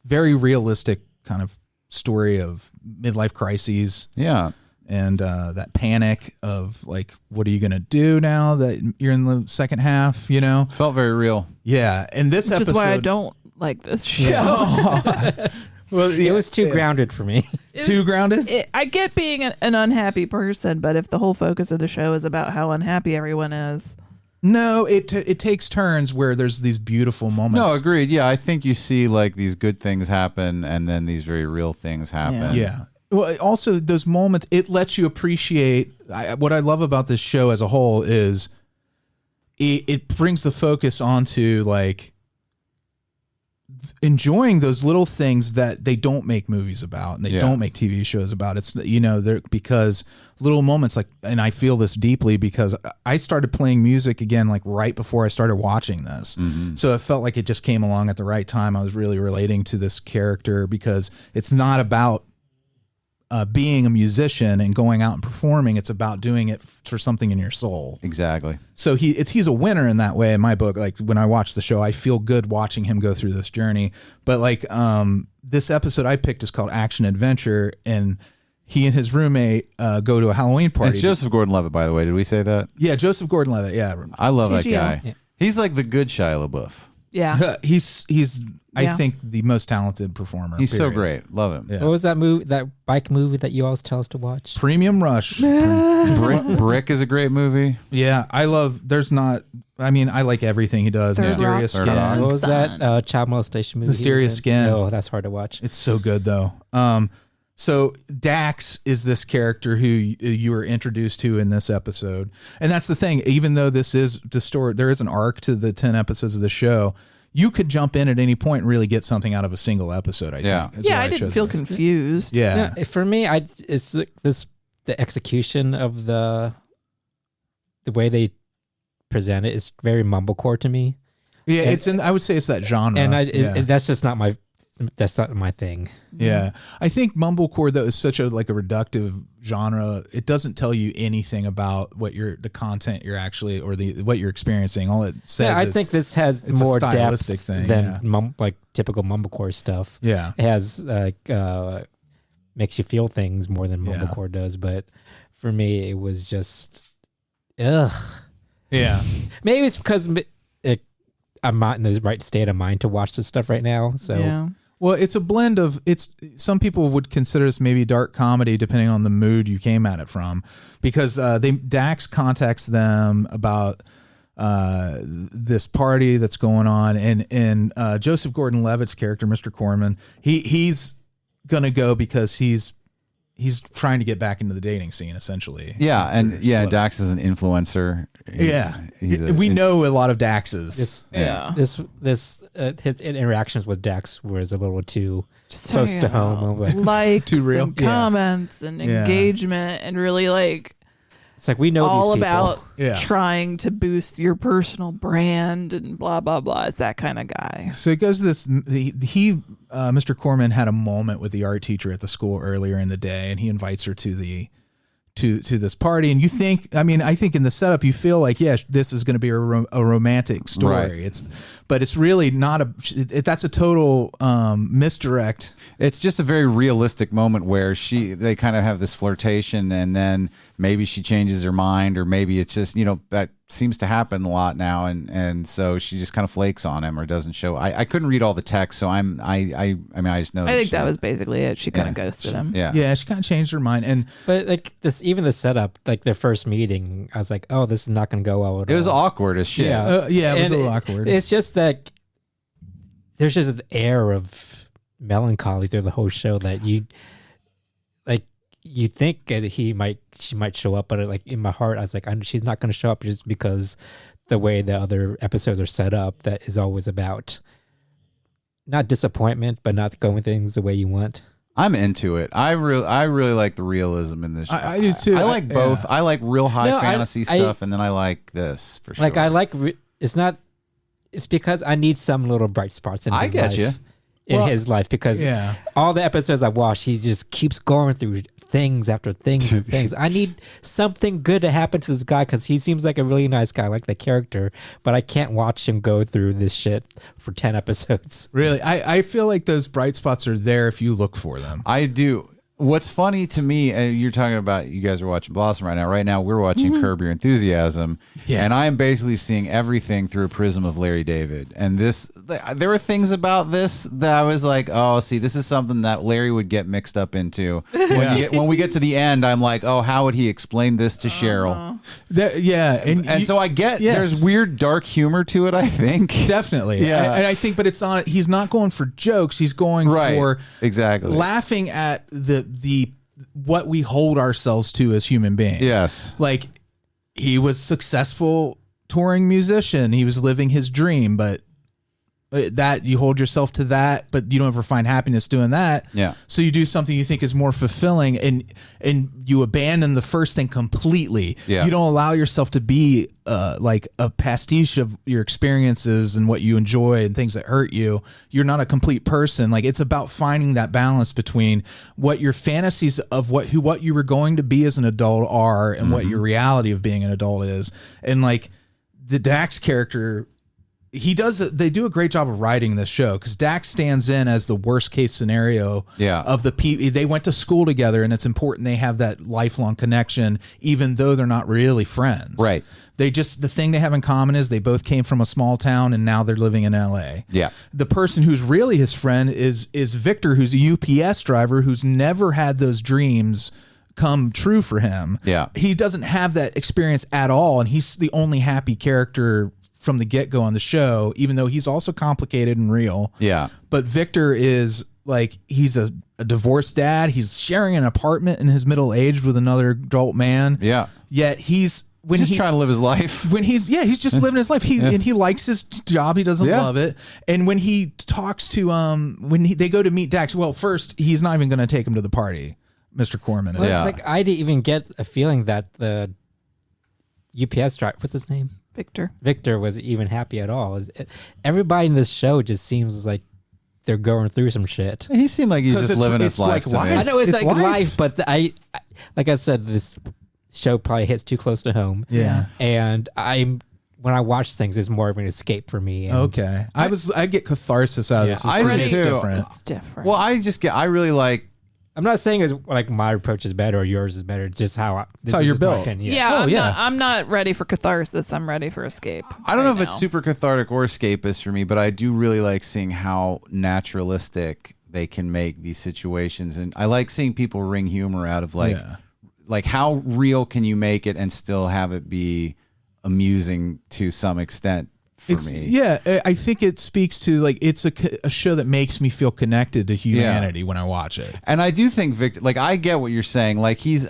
very realistic kind of story of midlife crises. Yeah. And that panic of like, what are you going to do now that you're in the second half, you know? Felt very real. Yeah. And this Which episode. is why I don't like this show. Yeah. Well, it was too grounded for me. Too grounded? I get being an unhappy person, but if the whole focus of the show is about how unhappy everyone is. No, it takes turns where there's these beautiful moments. No, agreed. Yeah, I think you see like these good things happen and then these very real things happen. Yeah. Well, also those moments, it lets you appreciate. What I love about this show as a whole is it brings the focus onto like enjoying those little things that they don't make movies about and they don't make TV shows about. It's, you know, because little moments like, and I feel this deeply because I started playing music again like right before I started watching this. Mm-hmm. So it felt like it just came along at the right time. I was really relating to this character because it's not about being a musician and going out and performing. It's about doing it for something in your soul. Exactly. So he's a winner in that way in my book. Like when I watch the show, I feel good watching him go through this journey. But like this episode I picked is called Action Adventure, and he and his roommate go to a Halloween party. It's Joseph Gordon-Levitt, by the way. Did we say that? Yeah, Joseph Gordon-Levitt. Yeah, I love that guy. Yeah. He's like the good Shia LaBeouf. Yeah, he's I think the most talented performer. He's so great. Love him. Yeah. What was that movie? That bike movie that you always tell us to watch? Premium Rush. Brick is a great movie. Yeah, I like everything he does. Mysterious Skin. What was that child molestation movie? Mysterious Skin. Oh, that's hard to watch. It's so good though. So Dax is this character who you were introduced to in this episode. And that's the thing, even though this is distorted, there is an arc to the 10 episodes of the show. You could jump in at any point and really get something out of a single episode, I think. Yeah, I didn't feel confused. Yeah. No, for me, it's the execution of the way they present it is very mumblecore to me. Yeah, I would say it's that genre. And that's just not my thing. Yeah. I think mumblecore though is such a reductive genre. It doesn't tell you anything about what the content you're actually or what you're experiencing. All it says I think this has more depth thing, than typical mumblecore stuff. Yeah. It has makes you feel things more than mumblecore does, but for me it was just ugh. Yeah. Maybe it's because I'm not in the right state of mind to watch this stuff right now. So Well, it's a blend of some people would consider this maybe dark comedy depending on the mood you came at it from, because Dax contacts them about this party that's going on, and Joseph Gordon-Levitt's character, Mr. Corman, he's gonna go because he's trying to get back into the dating scene, essentially. Yeah, and Dax is an influencer. We know a lot of Daxes. His interactions with Dax was a little too close to home. Likes too real. and comments and engagement, and really like it's like we know all these people. about trying to boost your personal brand and blah blah blah. It's that kind of guy. So it goes to this. Mr. Corman had a moment with the art teacher at the school earlier in the day, and he invites her to this party. And you think, I think in the setup you feel like, this is going to be a romantic story. Right. But it's really not that's a total misdirect. It's just a very realistic moment where they kind of have this flirtation, and then maybe she changes her mind, or maybe it's just, that seems to happen a lot now, and so she just kind of flakes on him or doesn't show. I couldn't read all the text, so I just know. I think that was basically it. She kind of ghosted him. Yeah, she kind of changed her mind. But like this, even the setup, like their first meeting, I was like, oh, this is not going to go well at all. It was awkward as shit. It was a little awkward. It's just that there's just an air of melancholy through the whole show that you think that she might show up, but like in my heart, I was like, she's not going to show up just because the way the other episodes are set up, that is always about not disappointment, but not going things the way you want. I'm into it. I really like the realism in this show. I do too. I like both. Yeah. I like real high fantasy stuff, and then I like this for sure. Like I like it's because I need some little bright spots in his life. His life, because all the episodes I've watched, he just keeps going through things after things and things. I need something good to happen to this guy, because he seems like a really nice guy. I like the character, but I can't watch him go through this shit for 10 episodes. Really, I feel like those bright spots are there if you look for them. I do. What's funny to me, you're talking about, you guys are watching Blossom right now. Right now, we're watching Curb Your Enthusiasm, and I am basically seeing everything through a prism of Larry David. And there were things about this that I was like, oh, see, this is something that Larry would get mixed up into. When we get to the end, I'm like, oh, how would he explain this to Cheryl? And so I get there's weird dark humor to it, I think. Definitely. Yeah. And I think, but it's not, he's not going for jokes. He's going for laughing at the what we hold ourselves to as human beings. Yes. Like, he was successful touring musician. He was living his dream, but that you hold yourself to that, but you don't ever find happiness doing that. Yeah. So you do something you think is more fulfilling, and you abandon the first thing completely. Yeah. You don't allow yourself to be like a pastiche of your experiences and what you enjoy and things that hurt you. You're not a complete person. Like, it's about finding that balance between what your fantasies of what you were going to be as an adult are, and what your reality of being an adult is. And like the Dax character, they do a great job of writing this show, because Dax stands in as the worst case scenario of the people. They went to school together, and it's important they have that lifelong connection, even though they're not really friends. Right. The thing they have in common is they both came from a small town, and now they're living in LA. Yeah. The person who's really his friend is Victor, who's a UPS driver who's never had those dreams come true for him. Yeah. He doesn't have that experience at all, and he's the only happy character from the get-go on the show, even though he's also complicated and real. Yeah. But Victor is like, he's a divorced dad. He's sharing an apartment in his middle age with another adult man. Yeah. Yet he's trying to live his life. He's just living his life. And he likes his job. He doesn't love it. And when he talks to they go to meet Dax, well, first he's not even going to take him to the party, Mr. Corman. Well, it's like I didn't even get a feeling that the UPS driver, what's his name? Victor was even happy at all. Everybody in this show just seems like they're going through some shit. He seemed like he's just living his life. I know it's like life, but I like I said, this show probably hits too close to home. Yeah. And when I watch things, it's more of an escape for me. And okay. I get catharsis out of this. I do too. It's different. Well, I really like I'm not saying it's like my approach is better or yours is better. Just how this is you're my built. opinion. Yeah, I'm not ready for catharsis. I'm ready for escape. I don't know if it's super cathartic or escapist for me, but I do really like seeing how naturalistic they can make these situations, and I like seeing people wring humor out of like how real can you make it and still have it be amusing to some extent. For me. Yeah, I think it speaks to like it's a show that makes me feel connected to humanity when I watch it. And I do think Victor, like I get what you're saying. Like he's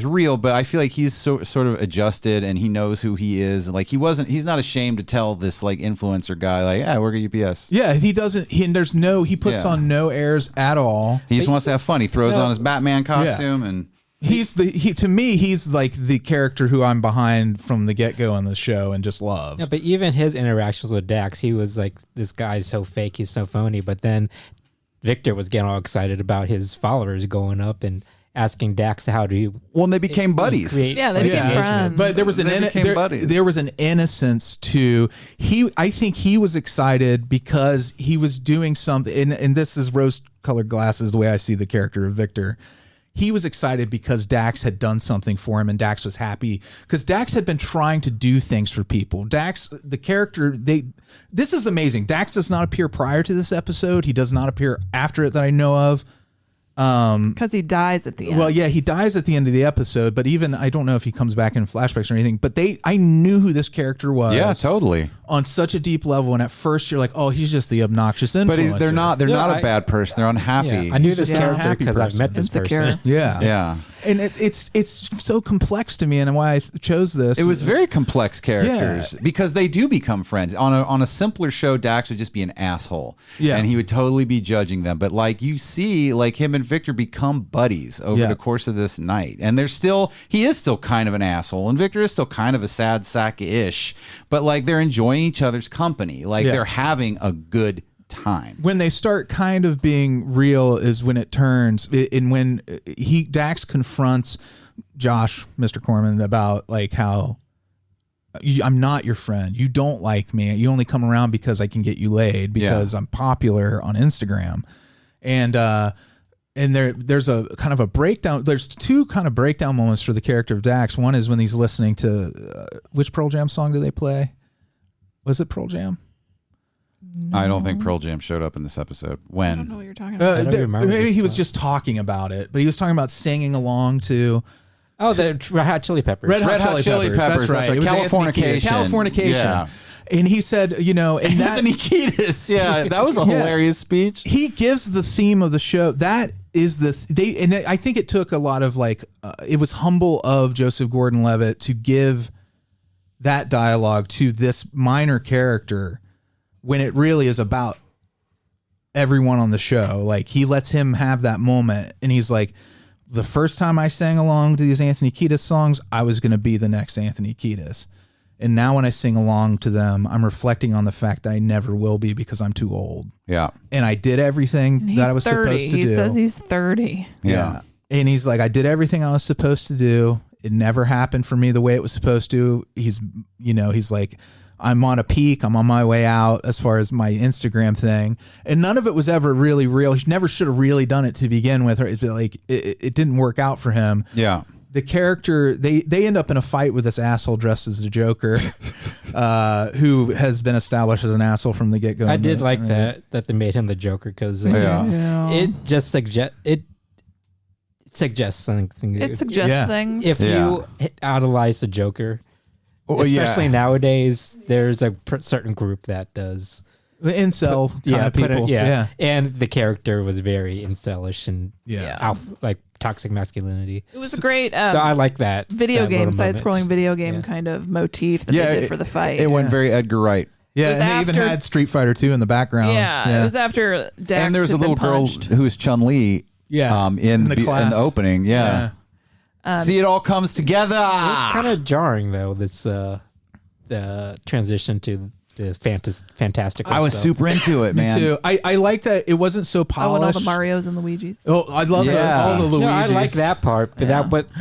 real, but I feel like he's sort of adjusted and he knows who he is. Like he's not ashamed to tell this like influencer guy like, yeah, I work at UPS. Yeah, he doesn't. He puts on no airs at all. He just wants to have fun. He throws on his Batman costume and. To me he's like the character who I'm behind from the get-go on the show and just love. Yeah, but even his interactions with Dax, he was like, this guy's so fake, he's so phony. But then Victor was getting all excited about his followers going up and asking Dax how do you. Well, and they became buddies. They became friends. But there was there was an innocence to I think he was excited because he was doing something, and this is rose-colored glasses the way I see the character of Victor. He was excited because Dax had done something for him, and Dax was happy because Dax had been trying to do things for people. Dax, the character, this is amazing. Dax does not appear prior to this episode. He does not appear after it that I know of. Because he dies at the end. Well, yeah, he dies at the end of the episode, but even I don't know if he comes back in flashbacks or anything. But I knew who this character was. Yeah, totally. On such a deep level, and at first you're like, oh, he's just the obnoxious influencer. But they're not a bad person. They're unhappy. Yeah, I knew this character because I've met this person. Yeah. And it's so complex to me, and why I chose this. It was very complex characters because they do become friends. On a simpler show, Dax would just be an asshole, and he would totally be judging them. But like you see, like him and Victor become buddies over the course of this night, and he is still kind of an asshole, and Victor is still kind of a sad sack-ish, but like they're enjoying each other's company, like they're having a good time. When they start kind of being real is when it turns, and when Dax confronts Josh, Mr. Corman, about like how I'm not your friend. You don't like me. You only come around because I can get you laid because I'm popular on Instagram. And there's a kind of a breakdown. There's two kind of breakdown moments for the character of Dax. One is when he's listening to which Pearl Jam song do they play? Was it Pearl Jam? No. I don't think Pearl Jam showed up in this episode. When? I don't know what you're talking about. Maybe he was just talking about it, but he was talking about singing along to. Oh, the Red Hot Chili Peppers. Red Hot Chili Peppers. That's right. Californication. Yeah. And he said, and Anthony Kiedis. Yeah, that was a hilarious speech. He gives the theme of the show. That is and I think it took a lot of it was humble of Joseph Gordon-Levitt to give that dialogue to this minor character when it really is about everyone on the show. Like he lets him have that moment, and he's like, the first time I sang along to these Anthony Kiedis songs, I was going to be the next Anthony Kiedis. And now when I sing along to them, I'm reflecting on the fact that I never will be because I'm too old. Yeah. And I did everything that I was supposed to do. He says he's 30. Yeah. And he's like, I did everything I was supposed to do. It never happened for me the way it was supposed to. He's like, I'm on a peak. I'm on my way out as far as my Instagram thing. And none of it was ever really real. He never should have really done it to begin with. It didn't work out for him. Yeah. The character, they end up in a fight with this asshole dressed as the Joker, who has been established as an asshole from the get-go. I did like that they made him the Joker because it just suggests something. It suggests things. If you idolize the Joker, especially nowadays, there's a certain group that does. The incel kind of people. And the character was very incelish and like toxic masculinity. It was a great so I like that video that game, side-scrolling video game kind of motif that they did for the fight. It went very Edgar Wright. Yeah, and they even had Street Fighter 2 in the background. Yeah, it was after Dax and there was a little girl who was Chun-Li in the opening. Yeah. See, it all comes together. It was kind of jarring, though, this the transition to the fantastic. I was super into it, man. Me too. I like that it wasn't so polished. Oh, and all the Marios and Luigis. Oh, I love all the Luigis. No, I like that part, but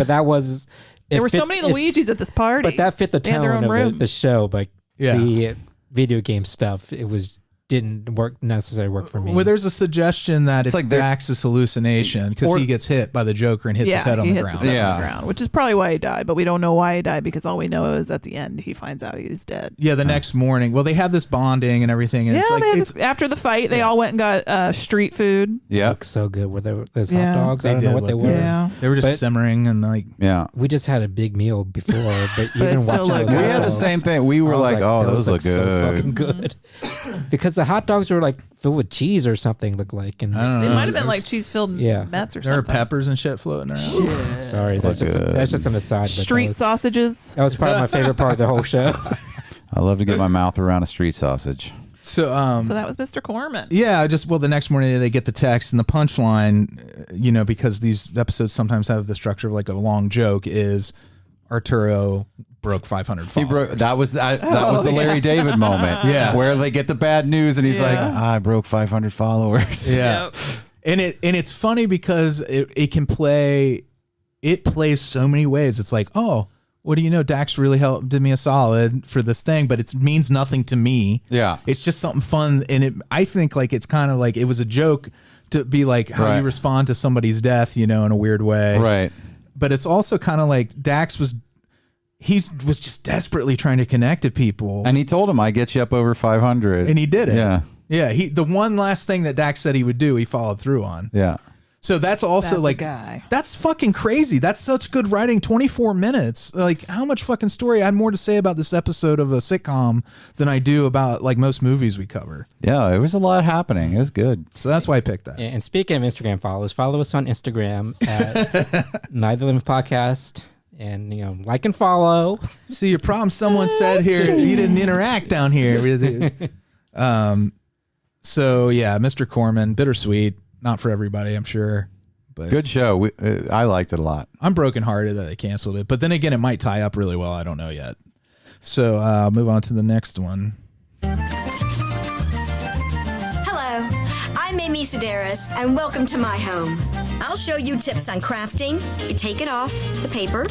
that was. There were so many Luigis at this party, but that fit the tone of the show. Like the video game stuff, it was didn't necessarily work for me. Well, there's a suggestion that it's like Dax's hallucination because he gets hit by the Joker and hits his head on the ground. His head on the ground, which is probably why he died, but we don't know why he died because all we know is at the end he finds out he was dead. Yeah, the next morning. Well, they have this bonding and everything. And after the fight, they all went and got street food. Yeah, looked so good. Were there those hot dogs? I don't know what they were. Yeah, they were just simmering and like. Yeah, we just had a big meal before, but even watching those, we had the same thing. We were like, "Oh, those look good, so fucking good," because the hot dogs were like filled with cheese or something. Looked like, and they might have been like cheese filled mets or something. There are peppers and shit floating around. Shit. Sorry, that's just an aside. But Street sausages. That was probably my favorite part of the whole show. I love to get my mouth around a street sausage. So that was Mr. Corman. Yeah, the next morning they get the text and the punchline, because these episodes sometimes have the structure of like a long joke is Arturo broke 500 followers. That was the Larry David moment. Yeah, where they get the bad news and he's like, I broke 500 followers. Yeah, yep. and it's funny because it plays so many ways. It's like, oh, what do you know? Dax really did me a solid for this thing, but it means nothing to me. Yeah, it's just something fun, and I think like it's kind of like it was a joke to be like how you respond to somebody's death, in a weird way, right? But it's also kind of like Dax was just desperately trying to connect to people, and he told him, "I get you up over 500," and he did it. Yeah. The one last thing that Dax said he would do, he followed through on. Yeah. So that's also that's fucking crazy. That's such good writing. 24 minutes. Like, how much fucking story? I had more to say about this episode of a sitcom than I do about like most movies we cover. Yeah, it was a lot happening. It was good. So that's why I picked that. And speaking of Instagram followers, follow us on Instagram at Neither Limit Podcast. And, like and follow. See, your problem, someone said here, you didn't interact down here. So, yeah, Mr. Corman, bittersweet. Not for everybody, I'm sure. But good show. I liked it a lot. I'm brokenhearted that they canceled it. But then again, it might tie up really well. I don't know yet. So I'll move on to the next one. Hello, I'm Amy Sedaris, and welcome to my home. I'll show you tips on crafting. You take it off the paper.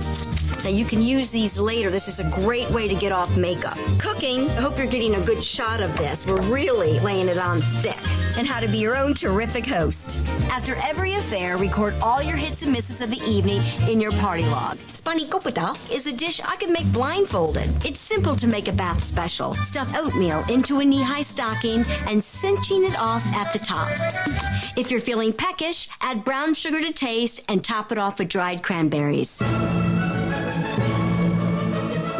Now you can use these later. This is a great way to get off makeup. Cooking, I hope you're getting a good shot of this. We're really laying it on thick. And how to be your own terrific host. After every affair, record all your hits and misses of the evening in your party log. Spanikopita is a dish I can make blindfolded. It's simple to make a bath special. Stuff oatmeal into a knee-high stocking and cinching it off at the top. If you're feeling peckish, add brown sugar to taste and top it off with dried cranberries.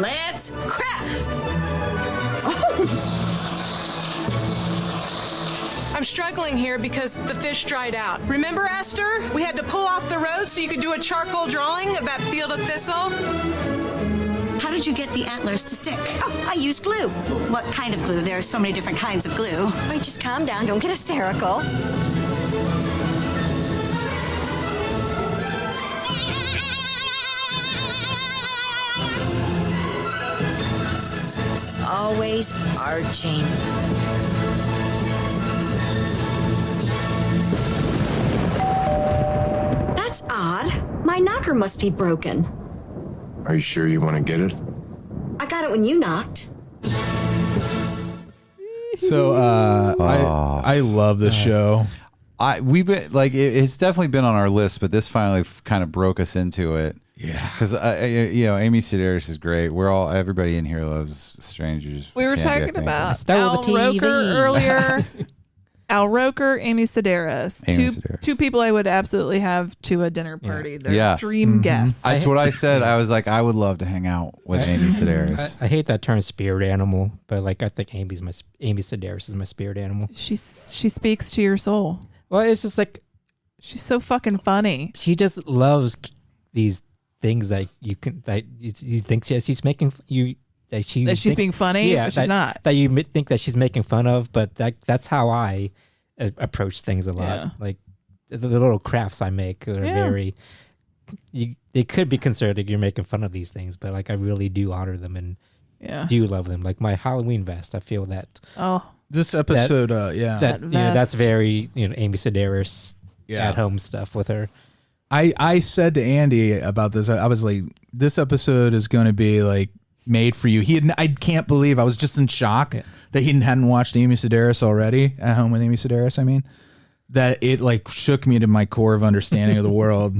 Let's craft! I'm struggling here because the fish dried out. Remember, Esther? We had to pull off the road so you could do a charcoal drawing of that field of thistle. How did you get the antlers to stick? Oh, I used glue. What kind of glue? There are so many different kinds of glue. Wait, just calm down. Don't get hysterical. Always arching. That's odd. My knocker must be broken. Are you sure you want to get it? I got it when you knocked. So I love this show. We've been like it's definitely been on our list, but this finally kind of broke us into it. Yeah, because Amy Sedaris is great. Everybody in here loves Strangers. We were talking about Al Roker earlier. Al Roker, Amy Sedaris. Two people I would absolutely have to a dinner party. They're dream guests. That's what I said. I was like, I would love to hang out with Amy Sedaris. I hate that term spirit animal, but like I think Amy Sedaris is my spirit animal. She speaks to your soul. Well, it's just like she's so fucking funny. She just loves these things that you think she's making you. That she's being funny, but she's not. That you think that she's making fun of, but that's how I approach things a lot. Yeah. Like the little crafts I make are very. They could be considered that you're making fun of these things, but like I really do honor them and do love them. Like my Halloween vest, I feel that. Oh, this episode, that's very Amy Sedaris at home stuff with her. I said to Andy about this. I was like, this episode is going to be like made for you. I can't believe I was just in shock that he hadn't watched Amy Sedaris already. At Home with Amy Sedaris, I mean, that it like shook me to my core of understanding of the world.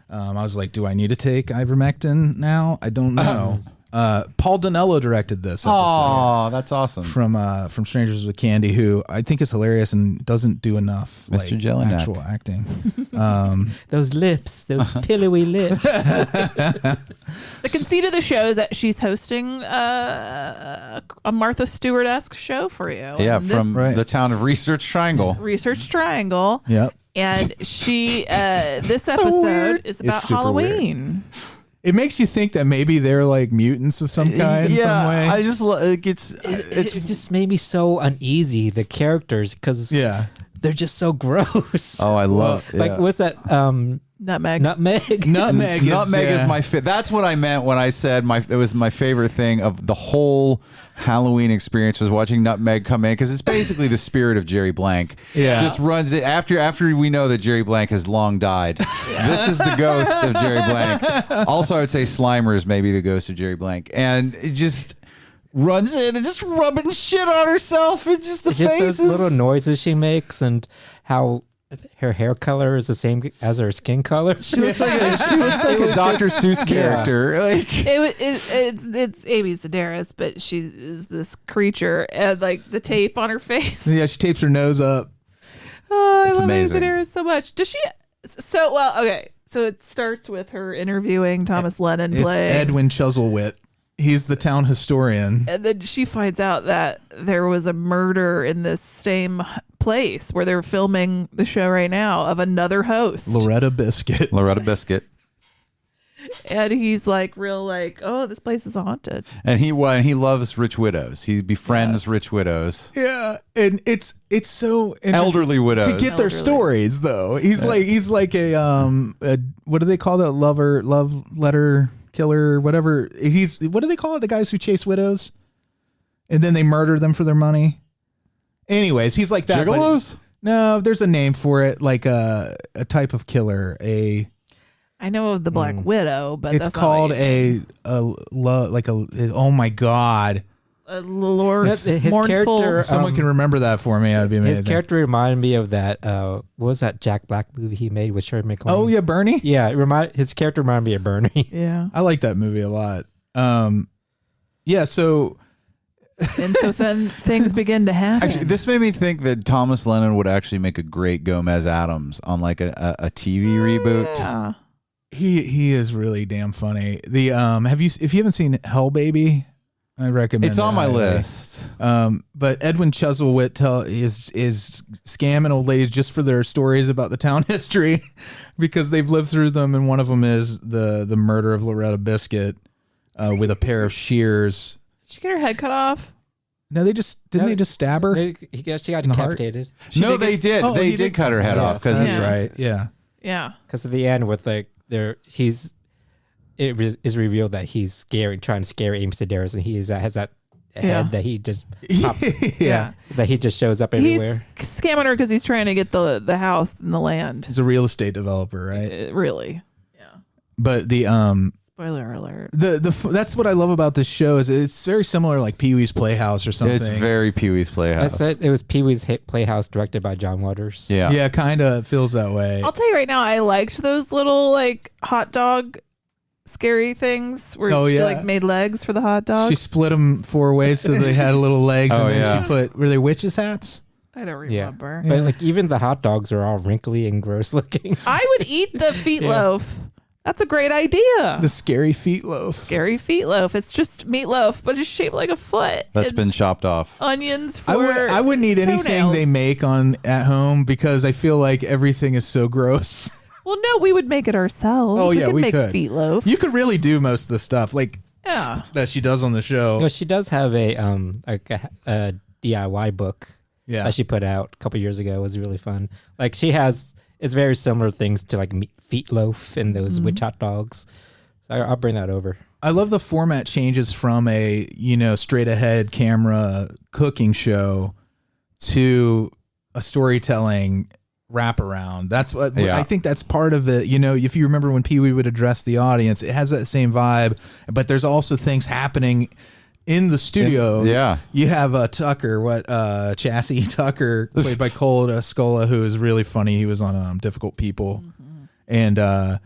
I was like, do I need to take ivermectin now? I don't know. Paul Dinello directed this episode. Oh, that's awesome. From Strangers with Candy, who I think is hilarious and doesn't do enough Mr. Jelinek. actual acting. Those lips, those pillowy lips. The conceit of the show is that she's hosting a Martha Stewart-esque show for you. Yeah, And from this the town of Research Triangle. Research Triangle. Yep. And she, this episode is about super Halloween. It makes you think that maybe they're like mutants of some kind. some way. I just it just made me so uneasy, the characters, because they're just so gross. Oh, I love like what's that? Nutmeg. Nutmeg is my that's what I meant when I said it was my favorite thing of the whole Halloween experience was watching Nutmeg come in, because it's basically the spirit of Jerry Blank. Yeah, just runs it after we know that Jerry Blank has long died. This is the ghost of Jerry Blank. Also, I would say Slimer is maybe the ghost of Jerry Blank, and it just runs in and just rubbing shit on herself and just the faces, those little noises she makes, and how her hair color is the same as her skin color. She looks like a Dr. Seuss character. Like It's Amy Sedaris, but she is this creature, and like the tape on her face. Yeah, she tapes her nose up. Oh, I It's love amazing. Amy Sedaris so much. Does she? So okay. So it starts with her interviewing Thomas Lennon, It's Blayne. Edwin Chuzzlewit. He's the town historian. And then she finds out that there was a murder in this same place where they're filming the show right now of another host, Loretta Biscuit. And he's like, oh, this place is haunted. And he loves rich widows. He befriends rich widows. Yeah, and it's so elderly widows to get their stories though. He's like a what do they call that, love letter killer, whatever. What do they call it, the guys who chase widows and then they murder them for their money? Anyways, he's like that. Gigolos? No, there's a name for it, like a type of killer. I know of the Black Widow, but it's that's called oh my god, Lord, his mournful. character. Someone can remember that for me. That'd be amazing. His character reminded me of that. What was that Jack Black movie he made with Shirley MacLaine? Oh yeah, Bernie. Yeah, his character reminded me of Bernie. Yeah, I like that movie a lot. Yeah, so. And so then things begin to happen. Actually, this made me think that Thomas Lennon would actually make a great Gomez Addams on like a TV reboot. Yeah. He is really damn funny. The if you haven't seen Hell Baby, I recommend it's on my list. But Edwin Chuzzlewit is scamming old ladies just for their stories about the town history because they've lived through them, and one of them is the murder of Loretta Biscuit with a pair of shears. Did she get her head cut off? No, they just stab her. She got decapitated. No, they did. They did cut her head off because that's right. Yeah. Yeah. Because at the end, with it is revealed that he's trying to scare Amy Sedaris, and he has that head that he just that he just shows up everywhere. He's scamming her because he's trying to get the house and the land. He's a real estate developer, right? Really. Yeah. But the spoiler alert. That's what I love about this show is it's very similar to like Pee-wee's Playhouse or something. It's very Pee-wee's Playhouse. That's it. It was Pee-wee's Playhouse, directed by John Waters. Yeah. Yeah, kind of feels that way. I'll tell you right now, I liked those little like hot dog scary things where she like made legs for the hot dog. She split them 4 ways so they had little legs, and then she were they witches' hats? I don't remember. But like even the hot dogs are all wrinkly and gross looking. I would eat the feet loaf. That's a great idea. The scary feet loaf. Scary feet loaf. It's just meatloaf, but it's shaped like a foot. That's been chopped off. Onions for I wouldn't eat anything toenails. they make at home because I feel like everything is so gross. Well, no, we would make it ourselves. Oh, we could make feet loaf. You could really do most of the stuff that she does on the show. No, she does have a DIY book that she put out a couple years ago. It was really fun. Like it's very similar things to like feet loaf and those witch hot dogs. So I'll bring that over. I love the format changes from a straight ahead camera cooking show to a storytelling wraparound. That's what I think that's part of it. You know, if you remember when Pee-wee would address the audience, it has that same vibe, but there's also things happening in the studio. You have Tucker, Chassis Tucker, played by Cole Scola, who is really funny. He was on Difficult People, and the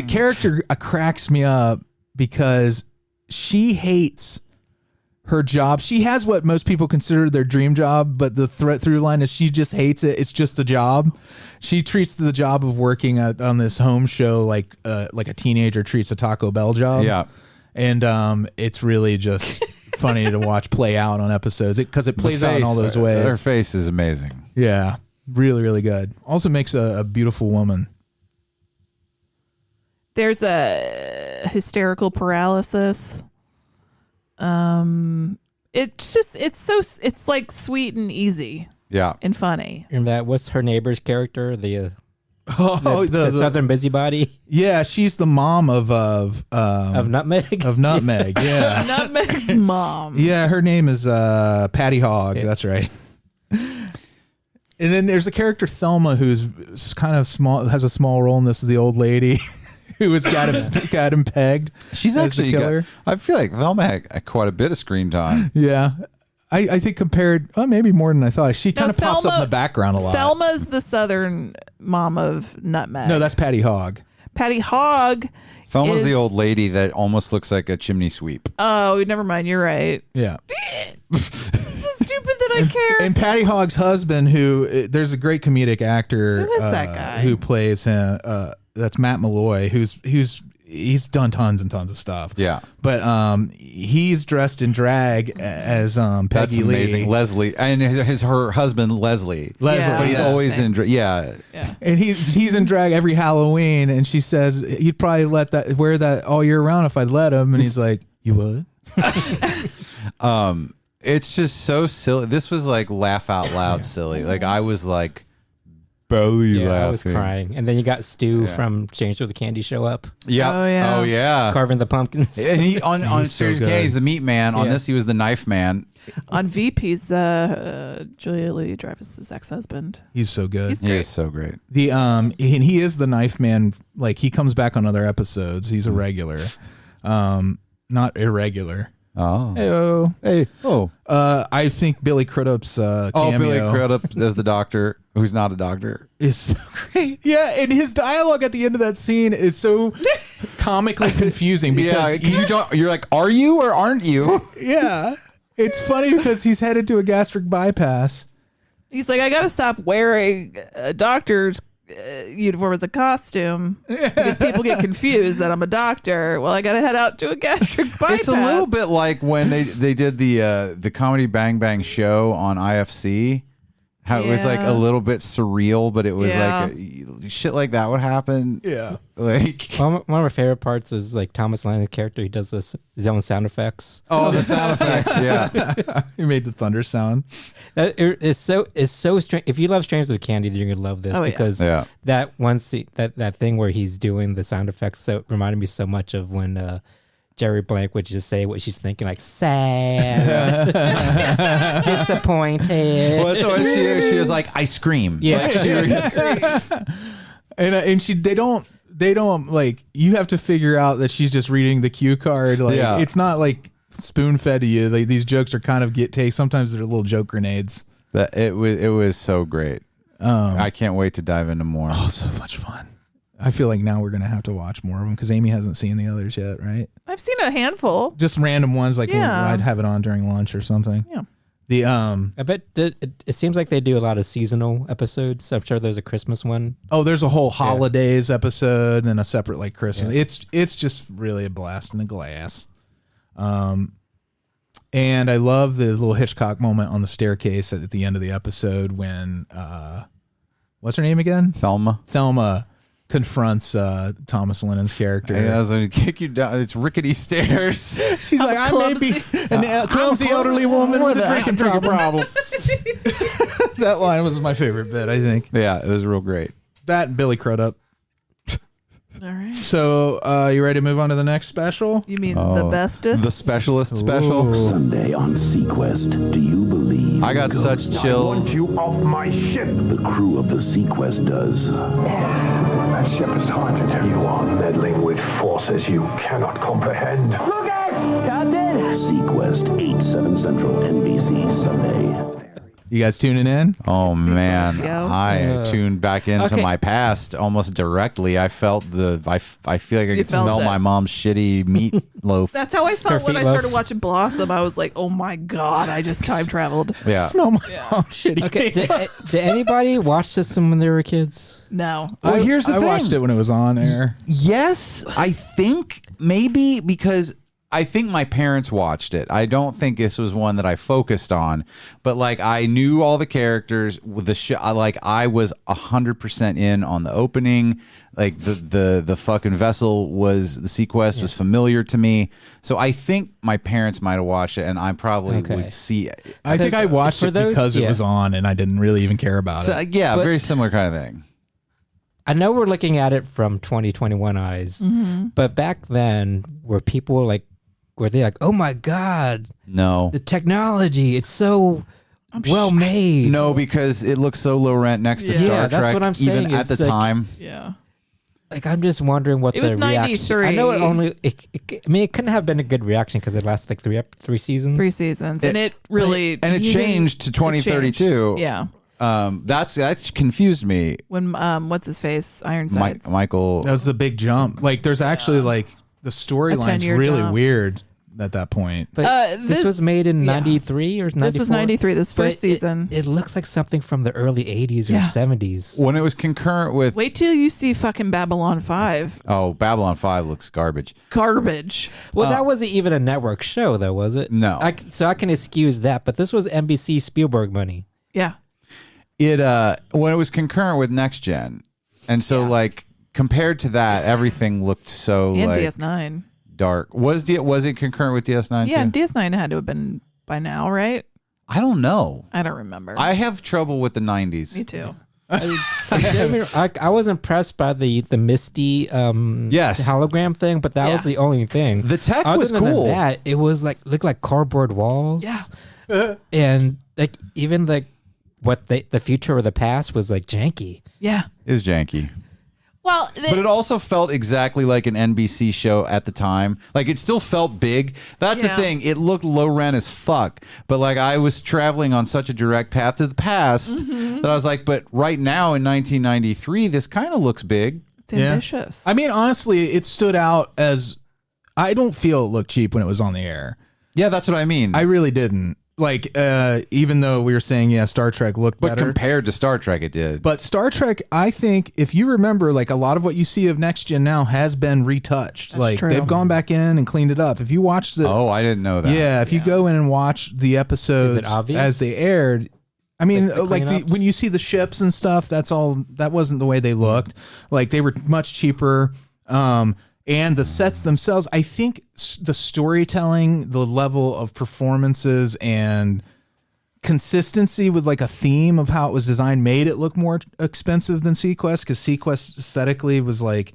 character cracks me up because she hates her job. She has what most people consider their dream job, but the through line is she just hates it. It's just a job. She treats the job of working on this home show like a teenager treats a Taco Bell job. Yeah. And it's really just funny to watch play out on episodes because it plays out in all those ways. Her face is amazing. Yeah, really, really good. Also makes a beautiful woman. There's a hysterical paralysis. It's like sweet and easy. Yeah. And funny. And that what's her neighbor's character? The Southern busybody. Yeah, she's the mom of Nutmeg. Of Nutmeg, yeah. Nutmeg's mom. Yeah, her name is Patty Hogg. Yeah. That's right. And then there's a character Thelma who's kind of small, has a small role in this. Is the old lady who was got him pegged. She's actually I feel like Thelma had quite a bit of screen time. Yeah. I think compared, maybe more than I thought. She kind of pops up in the background a lot. Thelma's the Southern mom of Nutmeg. No, that's Patty Hogg. Patty Hogg. Thelma's the old lady that almost looks like a chimney sweep. Oh, never mind. You're right. Yeah. This is so stupid that I care. And Patty Hogg's husband, who there's a great comedic actor. Who is that guy? Who plays him? That's Matt Malloy, he's done tons and tons of stuff. Yeah. But he's dressed in drag as Peggy That's amazing. Lee. Leslie. And her husband, Leslie. Yeah, but he's always in drag. Yeah. And he's in drag every Halloween, and she says he'd probably wear that all year round if I'd let him. And he's like, you would? It's just so silly. This was like laugh out loud silly. Like I was like belly laughing. I was crying. And then you got Stu from Change of the Candy show up. Yeah. Oh yeah. Carving the pumpkins. And he on Change of the Candy, he's the meat man. On this, he was the knife man. On Veep, he's Julia Louis-Dreyfus's ex-husband. He's so good. He's great. He is so great. And he is the knife man. Like he comes back on other episodes. He's a regular, not irregular. Oh. Hey. I think Billy Crudup's cameo. Billy Crudup as the doctor, who's not a doctor, is so great. Yeah, and his dialogue at the end of that scene is so comically confusing because you're like, are you or aren't you? Yeah, it's funny because he's headed to a gastric bypass. He's like, I got to stop wearing a doctor's uniform as a costume because people get confused that I'm a doctor. Well, I got to head out to a gastric bypass. It's a little bit like when they did the Comedy Bang Bang show on IFC. How it was like a little bit surreal, but it was like shit like that would happen. Yeah. Like one of my favorite parts is like Thomas Lanning's character. He does his own sound effects. Oh, the sound effects. Yeah. He made the thunder sound. It's so strange. If you love Strange with Candy, then you're gonna love this because that one scene, that thing where he's doing the sound effects, so reminded me so much of when Jerry Blank would just say what she's thinking, like sad, disappointed. Well, that's what she was like. I scream. Yeah, like, and they don't like. You have to figure out that she's just reading the cue card. Like it's not like spoon fed to you. Like these jokes are kind of sometimes they're little joke grenades. That it was so great. I can't wait to dive into more. Oh, so much fun. I feel like now we're going to have to watch more of them because Amy hasn't seen the others yet, right? I've seen a handful. Just random ones, like I'd have it on during lunch or something. Yeah. I bet it seems like they do a lot of seasonal episodes. I'm sure there's a Christmas one. Oh, there's a whole holidays episode and a separate like Christmas. Yeah. It's just really a blast in the glass. And I love the little Hitchcock moment on the staircase at the end of the episode when what's her name again? Thelma confronts Thomas Lennon's character. I was going to kick you down. It's rickety stairs. She's like, I may be a clumsy elderly woman with a drinking problem. That line was my favorite bit, I think. Yeah, it was real great. That and Billy Crudup. All right. So, you ready to move on to the next special? You mean the bestest? The specialist special? Sunday on Seaquest, do you believe I got such chills. I want you off my ship. The crew of the Seaquest does. That ship is haunted. You are meddling with forces you cannot comprehend. Look out! Captain! Seaquest, 8/7 Central, NBC, Sunday. You guys tuning in? Oh man, yo. I tuned back into my past almost directly. I felt I feel like I could smell my mom's shitty meatloaf. That's how I felt when I started watching Blossom. I was like, oh my God, I just time traveled. Yeah. Smell my mom's shitty. Okay, did anybody watch this when they were kids? No. Well, here's the thing. I watched it when it was on air. Yes, I think maybe because I think my parents watched it. I don't think this was one that I focused on, but like I knew all the characters with the like I was 100% in on the opening. Like the fucking vessel was the Seaquest was familiar to me. So I think my parents might have watched it, and I probably would see it. I think I watched it because it was on, and I didn't really even care about it. Yeah, very similar kind of thing. I know we're looking at it from 2021 eyes, but back then, were people like, were they like, oh my God, no, the technology, it's so well made. No, because it looks so low rent next to Star Trek. That's what I'm saying. Even at the time. Yeah. Like, I'm just wondering what it was 93. I know it only. I mean, it couldn't have been a good reaction because it lasted like three seasons. 3 seasons, and it really it changed to 2032. Yeah. That confused me. When what's his face, Ironsides, Michael. That was the big jump. Like, there's actually like the storyline's really jump. Weird at that point. But this was made in 93 or 94? This was 93, this first season. It looks like something from the early 80s or 70s. When it was concurrent with... Wait till you see fucking Babylon 5. Oh, Babylon 5 looks garbage. Well, that wasn't even a network show, though, was it? No. So I can excuse that, but this was NBC Spielberg money. Yeah. It when it was concurrent with Next Gen, and so like compared to that, everything looked so and like DS9 dark. Was it concurrent with DS9? Yeah, too? DS9 had to have been by now, right? I don't know. I don't remember. I have trouble with the 90s. Me too. I was impressed by the Misty hologram thing, but that was the only thing. The tech Other was than cool. That it was like looked like cardboard walls. Yeah, and like even like what the future or the past was like janky. Yeah, it was janky. Well, but it also felt exactly like an NBC show at the time. Like it still felt big. That's the thing. It looked low rent as fuck. But like I was traveling on such a direct path to the past that I was like, but right now in 1993, this kind of looks big. It's ambitious. I mean, honestly, it stood out as I don't feel it looked cheap when it was on the air. Yeah, that's what I mean. I really didn't. Like, even though we were saying, Star Trek looked better. But compared to Star Trek, it did. But Star Trek, I think, if you remember, like, a lot of what you see of Next Gen now has been retouched. That's like, true. they've gone back in and cleaned it up. If you watch the... Oh, I didn't know that. Yeah, if you go in and watch the episodes as they aired... I mean, when you see the ships and stuff, that wasn't the way they looked. Like, they were much cheaper. And the sets themselves, I think the storytelling, the level of performances and consistency with like a theme of how it was designed made it look more expensive than Seaquest, because Seaquest aesthetically was like,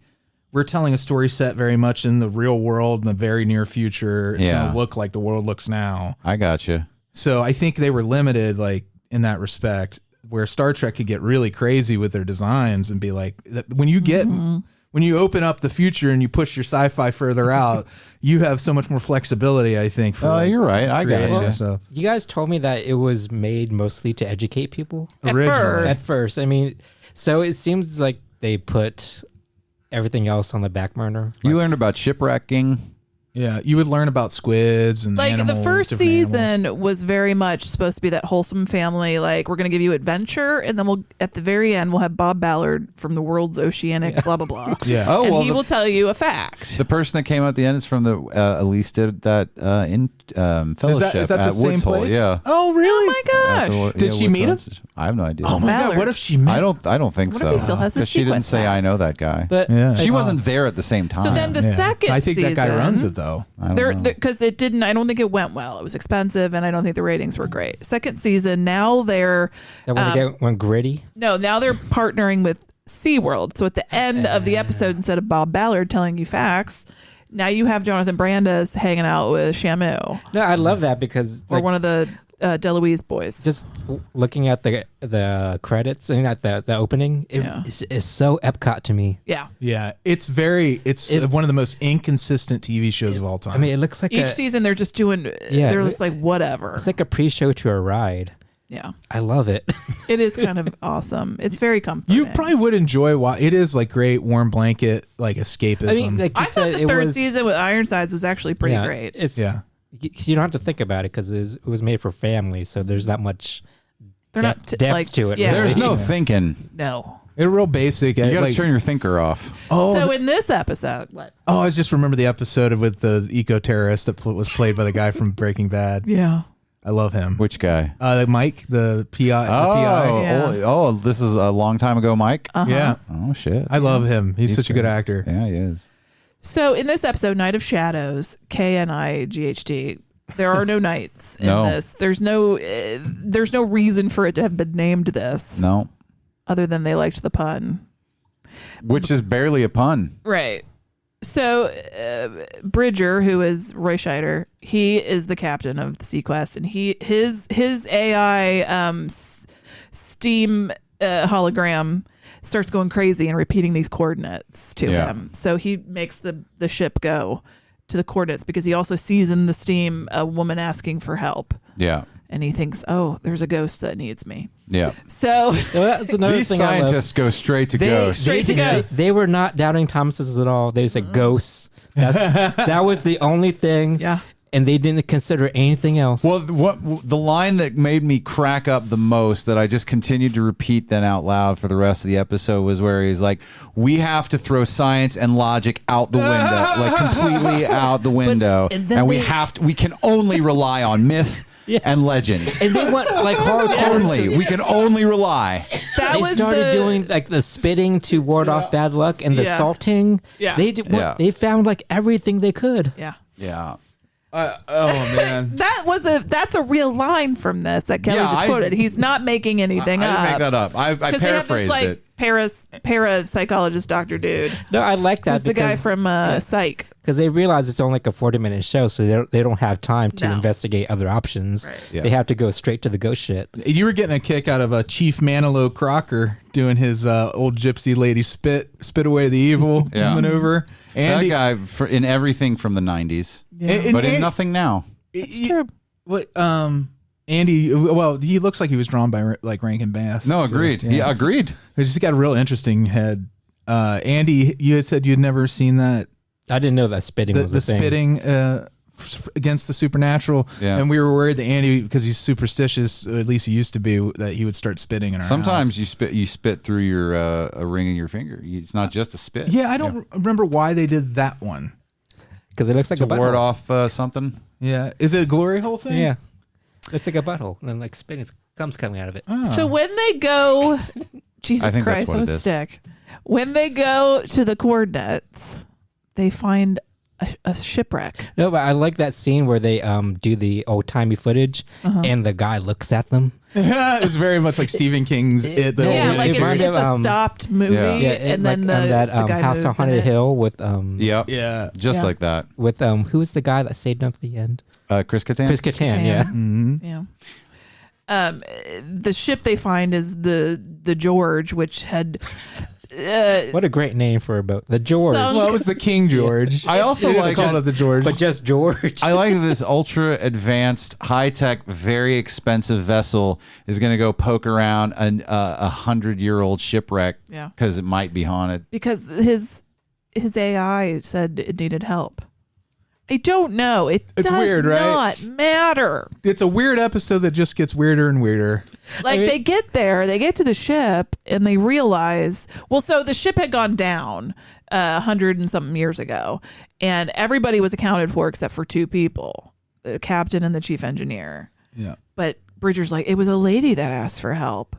we're telling a story set very much in the real world in the very near future. It's going to look like the world looks now. I got you. So I think they were limited like in that respect, where Star Trek could get really crazy with their designs and be like, when you get... When you open up the future and you push your sci-fi further out, you have so much more flexibility, I think. For you're right. I got you. So. You guys told me that it was made mostly to educate people. Originally. At first. I mean, so it seems like they put everything else on the back burner. You learned about shipwrecking. Yeah, you would learn about squids and like animals, the first different season animals. was very much supposed to be that wholesome family. Like, we're going to give you adventure, and then we'll at the very end we'll have Bob Ballard from the world's oceanic blah blah blah. Yeah. Oh, and well, he will tell you a fact. The person that came out at the end is from the Alise did that in Fellowship Is that the at same Woods Hole. place? Yeah. Oh, really? Oh my gosh! Did she meet him? I have no idea. Oh my God! What if she met? I don't think What so. if he still has his Because she didn't Seaquest say hat? I know that guy. But she wasn't there at the same time. So then the second I think season, that guy runs it though. I don't know. because it didn't. I don't think it went well. It was expensive, and I don't think the ratings were great. Second season, now they're that went gritty. no, now they're partnering with SeaWorld. So at the end of the episode, instead of Bob Ballard telling you facts, now you have Jonathan Brandis hanging out with Shamu. No, I love that because Or one of the DeLuise boys. Just looking at the credits and at the opening, it's so Epcot to me. Yeah. Yeah. It's one of the most inconsistent TV shows of all time. I mean, it looks like each season they're just doing, they're just like, whatever. It's like a pre-show to a ride. Yeah. I love it. It is kind of awesome. It's very comforting. You probably would enjoy it is like great warm blanket, like escapism. I mean, like you I said, thought the third season with Ironsides was actually pretty great. You don't have to think about it because it was made for families, so there's not much depth to it. Yeah. There's no thinking. No. It's real basic. You got to turn your thinker off. So in this episode, what? Oh, I just remember the episode with the eco-terrorist that was played by the guy from Breaking Bad. Yeah. I love him. Which guy? Mike, the PI. This is a long time ago, Mike? Uh-huh. Yeah. Oh, shit. I love him. He's such a good actor. Yeah, he is. So in this episode, Night of Shadows, KNIGHT, there are no knights in this. There's no reason for it to have been named this. No. Other than they liked the pun. Which is barely a pun. Right. So Bridger, who is Roy Scheider, he is the captain of the Seaquest, and his AI steam hologram starts going crazy and repeating these coordinates to him. So he makes the ship go to the coordinates because he also sees in the steam a woman asking for help. Yeah. And he thinks, oh, there's a ghost that needs me. Yeah. So that's another these thing. Scientists go straight to ghosts. Straight to ghosts. They were not doubting Thomas's at all. They said ghosts. That was the only thing. Yeah. And they didn't consider anything else. Well, the line that made me crack up the most that I just continued to repeat then out loud for the rest of the episode was where he's like, we have to throw science and logic out the window, like completely out the window. And we can only rely on myth and legend. And they went like we can only rely. They started doing like the spitting to ward off bad luck and the salting. Yeah. They found like everything they could. Yeah. Yeah. Oh man, that's a real line from this that Kelley just quoted. He's not making anything up. I didn't make that up. I paraphrased it. Parapsychologist doctor dude. No, I like that. Who's the guy from Psych? Because they realize it's only like a 40-minute show, so they don't have time to investigate other options. Right. Yeah. They have to go straight to the ghost shit. You were getting a kick out of Chief Manilow Crocker doing his old gypsy lady spit away the evil maneuver. Andy, that guy in everything from the 90s, but in nothing now. It's true. What? Andy, well, he looks like he was drawn by like Rankin Bass. No, agreed. So, yeah. Agreed. He's just got a real interesting head. Andy, you had said you'd never seen that. I didn't know that spitting was a thing. Spitting against the supernatural. Yeah. And we were worried that Andy, because he's superstitious, or at least he used to be, that he would start spitting in our Sometimes house. you spit through your a ring in your finger. It's not just a spit. Yeah, I don't remember why they did that one. Because it looks like to a butthole. ward off something. Yeah. Is it a glory hole thing? Yeah. It's like a butthole, and then like spitting comes coming out of it. Oh. So when they go, Jesus Christ, what a stick. When they go to the coordinates, they find a shipwreck. No, but I like that scene where they do the old timey footage, and the guy looks at them. It's very much like Stephen King's It. Like it's a stopped movie, and then the guy House on Haunted Hill with just like that with who's the guy that saved him at the end? Chris Kattan. Chris Kattan, yeah. Mm-hmm. Yeah. The ship they find is the George, which had. What a great name for a boat, the George. Well, it was the King George. I also called it the George, but just George. I like this ultra advanced, high tech, very expensive vessel is going to go poke around a 100-year-old shipwreck, because it might be haunted. Because his AI said it needed help. I don't know. It's weird, right? Not matter. It's a weird episode that just gets weirder and weirder. Like they get there, they get to the ship, and they realize, so the ship had gone down 100 and something years ago, and everybody was accounted for except for two people, the captain and the chief engineer. Yeah. But Bridger's like, it was a lady that asked for help.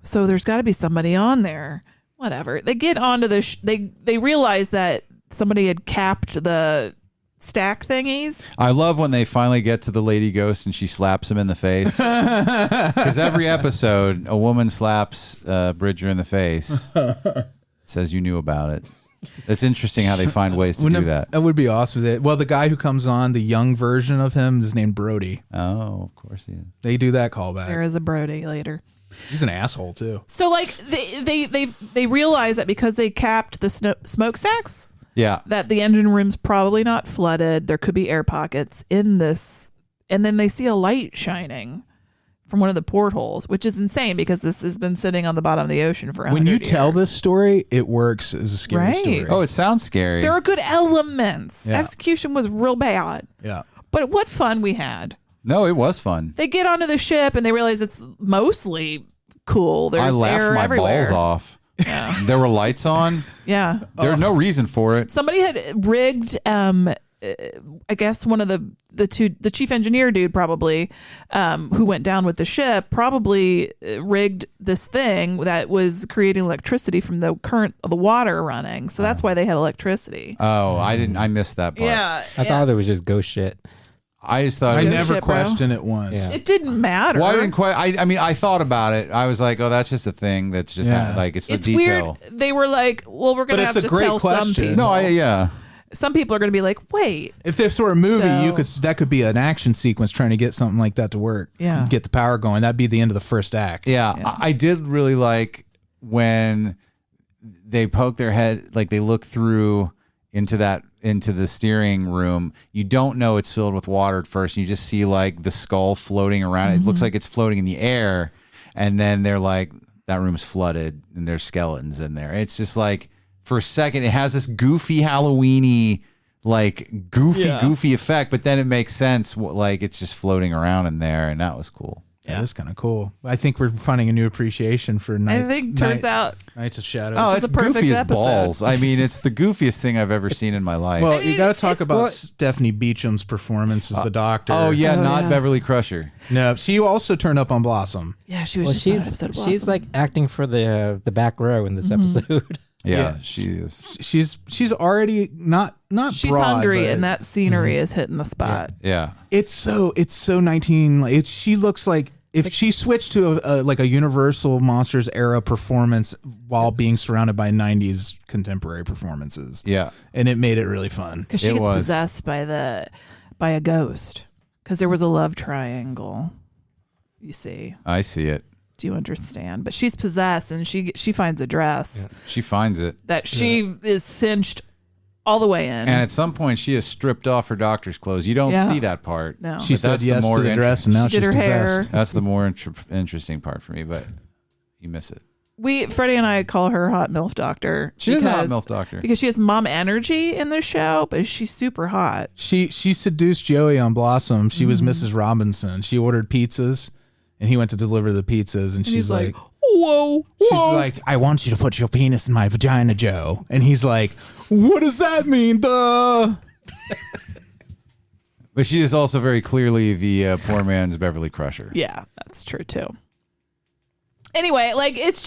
So there's got to be somebody on there. Whatever. They get onto the they realize that somebody had capped the stack thingies. I love when they finally get to the lady ghost and she slaps him in the face. Because every episode, a woman slaps Bridger in the face. Says you knew about it. It's interesting how they find ways to do that. That would be awesome. Well, the guy who comes on, the young version of him, is named Brody. Oh, of course he is. They do that callback. There is a Brody later. He's an asshole too. So like they realize that because they capped the smokestacks, that the engine room's probably not flooded. There could be air pockets in this, and then they see a light shining from one of the portholes, which is insane because this has been sitting on the bottom of the ocean for 100 When you years. tell this story, it works as a scary story. Oh, it sounds scary. There are good elements. Yeah. Execution was real bad. Yeah. But what fun we had. No, it was fun. They get onto the ship and they realize it's mostly cool. There's I laughed air my everywhere. balls off. Yeah. There were lights on. Yeah. There's no reason for it. Somebody had rigged, I guess one of the chief engineer dude probably, who went down with the ship, probably rigged this thing that was creating electricity from the current of the water running. So that's why they had electricity. Oh, I missed that part. Yeah. I thought it was just ghost shit. I just thought I never questioned it once. Yeah. It didn't matter. Well, I mean, I thought about it. I was like, oh, that's just a thing. That's just like it's the detail. Weird. They were like, well, we're going to have to tell some people. No, Some people are going to be like, wait. If this were a movie, that could be an action sequence trying to get something like that to work. Yeah. Get the power going. That'd be the end of the first act. Yeah. I did really like when they poke their head, like they look through into the steering room. You don't know it's filled with water at first. You just see like the skull floating around. It looks like it's floating in the air. And then they're like, that room's flooded and there's skeletons in there. It's just like, for a second, it has this goofy Halloween-y, like goofy effect, but then it makes sense. Like it's just floating around in there, and that was cool. Yeah, that's kind of cool. I think we're finding a new appreciation for Nights. Turns out Nights of Shadows. Oh, it's a perfect goofy as episode. balls. I mean, it's the goofiest thing I've ever seen in my life. Well, you got to talk about Stephanie Beacham's performance as the doctor. Oh yeah, not Beverly Crusher. No, she also turned up on Blossom. Yeah, she was. Just on an episode of Blossom. She's like acting for the back row in this episode. Yeah, she is. She's already not She's broad, hungry, but- and that scenery is hitting the spot. Yeah. It's so 19. Like she looks like if she switched to a Universal Monsters era performance while being surrounded by 90s contemporary performances. Yeah, and it made it really fun Because she gets possessed by a ghost. Because there was a love triangle. You see. I see it. Do you understand? But she's possessed, and she finds a dress She finds it. that she is cinched all the way in. And at some point, she has stripped off her doctor's clothes. You don't see that part. No. She But said that's yes more to the dress, and now She did she's her hair. possessed. That's the more interesting part for me, but you miss it. Freddie and I call her Hot MILF Doctor. She is a hot MILF doctor. Because she has mom energy in the show, but she's super hot. She seduced Joey on Blossom. She was Mrs. Robinson. She ordered pizzas, and he went to deliver the pizzas, and she's he's like, whoa. she's like, I want you to put your penis in my vagina, Joe. And he's like, what does that mean? Duh. But she is also very clearly the poor man's Beverly Crusher. Yeah, that's true too. Anyway, like it's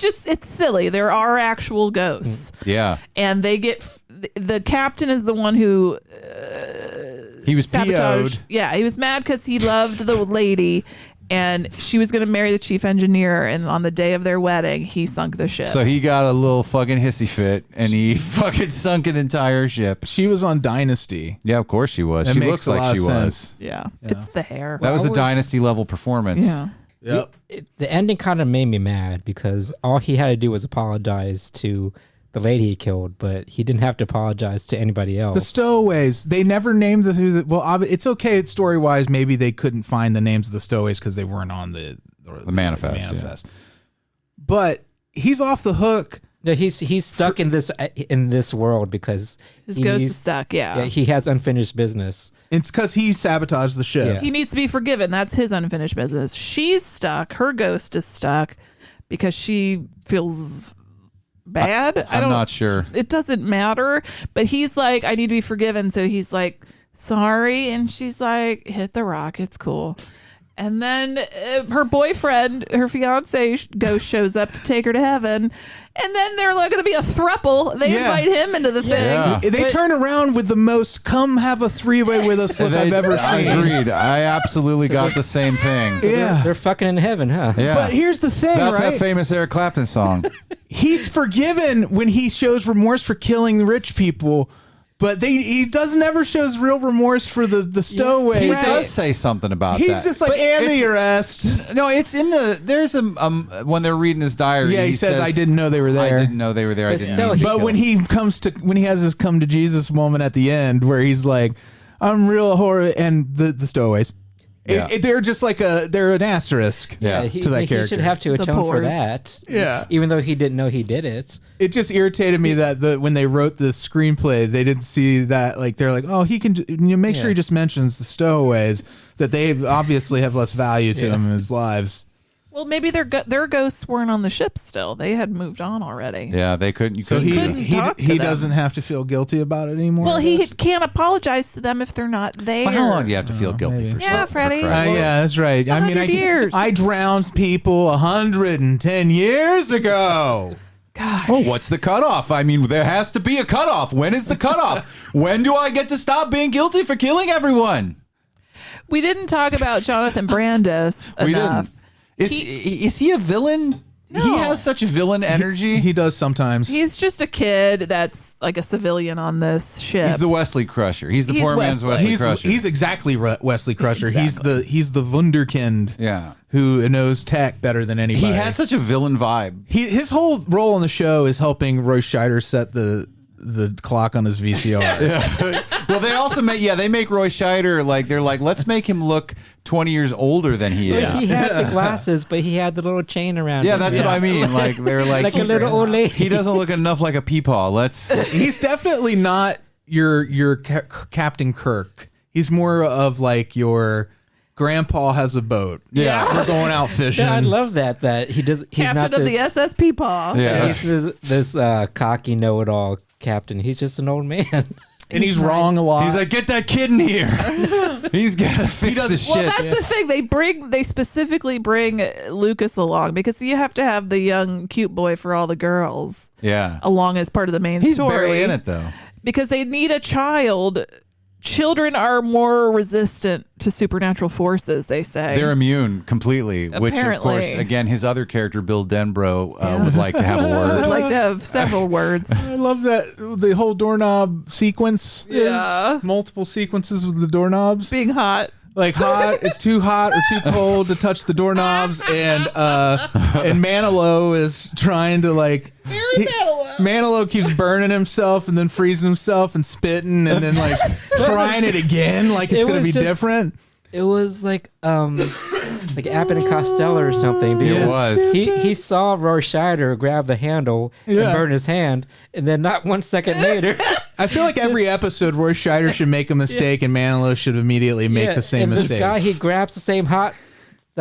silly. There are actual ghosts. Yeah. And they get the captain is the one who he was sabotaged. PO'd. Yeah, he was mad because he loved the lady, and she was going to marry the chief engineer. And on the day of their wedding, he sunk the ship. So he got a little fucking hissy fit, and he fucking sunk an entire ship. She was on Dynasty. Yeah, of course she was. That She makes looks a like lot she of was. sense. Yeah, it's the hair. That was a Dynasty level performance. Yeah. Yep. The ending kind of made me mad because all he had to do was apologize to the lady he killed, but he didn't have to apologize to anybody else. The stowaways. They never named well, it's okay story wise. Maybe they couldn't find the names of the stowaways because they weren't on the manifest. Yeah. But he's off the hook. No, he's stuck in this world because his ghost is stuck. Yeah, he has unfinished business. It's because he sabotaged the ship. Yeah. He needs to be forgiven. That's his unfinished business. She's stuck. Her ghost is stuck because she feels bad. I'm not sure. It doesn't matter. But he's like, I need to be forgiven. So he's like, sorry. And she's like, hit the rock. It's cool. And then her boyfriend, her fiance, ghost shows up to take her to heaven. And then they're going to be a throuple. They invite him into the thing. Yeah. They turn around with the most "come have a three-way with us" look I've ever seen. Agreed. I absolutely got the same thing. So they're fucking in heaven, huh? Yeah. But here's the thing, That's right? that famous Eric Clapton song. He's forgiven when he shows remorse for killing rich people. But he doesn't ever shows real remorse for the stowaways. He does say something about He's that. just like, and the arrest. No, it's in the. There's a when they're reading his diary. Yeah, he says, "I didn't know they were there. I didn't know they were there. I didn't know." But when he has his come to Jesus moment at the end, where he's like, "I'm real horror," and the stowaways. Yeah. They're just like they're an asterisk to that character. He should have to atone for that. Yeah. Even though he didn't know he did it. It just irritated me that when they wrote the screenplay, they didn't see that. Like, they're like, oh, he can make sure he just mentions the stowaways, that they obviously have less value to him in his lives. Well, maybe their ghosts weren't on the ship still. They had moved on already. Yeah, they couldn't. So he doesn't have to feel guilty about it anymore. Well, he can't apologize to them if they're not there. Well, how long do you have to feel guilty for? Yeah, Freddie. Yeah, that's right. I mean, I drowned people 110 years ago. Gosh. Oh, what's the cutoff? I mean, there has to be a cutoff. When is the cutoff? When do I get to stop being guilty for killing everyone? We didn't talk about Jonathan Brandis enough. Is he a villain? No. He has such villain energy. He does sometimes. He's just a kid that's like a civilian on this ship. He's the Wesley Crusher. He's the poor man's Wesley Crusher. He's exactly Wesley Crusher. Exactly. He's the wunderkind. Yeah. Who knows tech better than anybody. He had such a villain vibe. His whole role on the show is helping Roy Scheider set the clock on his VCR. Yeah. Well, they also make Roy Scheider let's make him look 20 years older than he is. He had the glasses, but he had the little chain around him. Yeah, that's what I mean. Like they're like a little old lady. He doesn't look enough like a peepaw. He's definitely not your Captain Kirk. He's more of like your grandpa has a boat. Yeah. We're going out fishing. Yeah, I love that he does. He's Captain not of this, the SSP Paw. Yeah, he's this cocky know-it-all captain. He's just an old man. And he's wrong a lot. He's like, get that kid in here. He's got to fix this shit. Well, that's the thing. They specifically bring Lucas along because you have to have the young cute boy for all the girls. Yeah. Along as part of the main He's story. He's barely in it though. Because they need a child. Children are more resistant to supernatural forces, they say. They're immune completely, Apparently. which, of course, again, his other character, Bill Denbrough, would like to have a word. Would like to have several words. I love that the whole doorknob sequence Yeah. is multiple sequences with the doorknobs. Being hot. Like hot, it's too hot or too cold to touch the doorknobs, and Manilow is trying to Manilow keeps burning himself and then freezing himself and spitting and then like trying it again like it's going to be different. It was like Abbott and Costello or something. It was. He saw Roy Scheider grab the handle and burn his hand, and then not 1 second later. I feel like every episode Roy Scheider should make a mistake and Manilow should immediately make the same mistake. This guy, he grabs the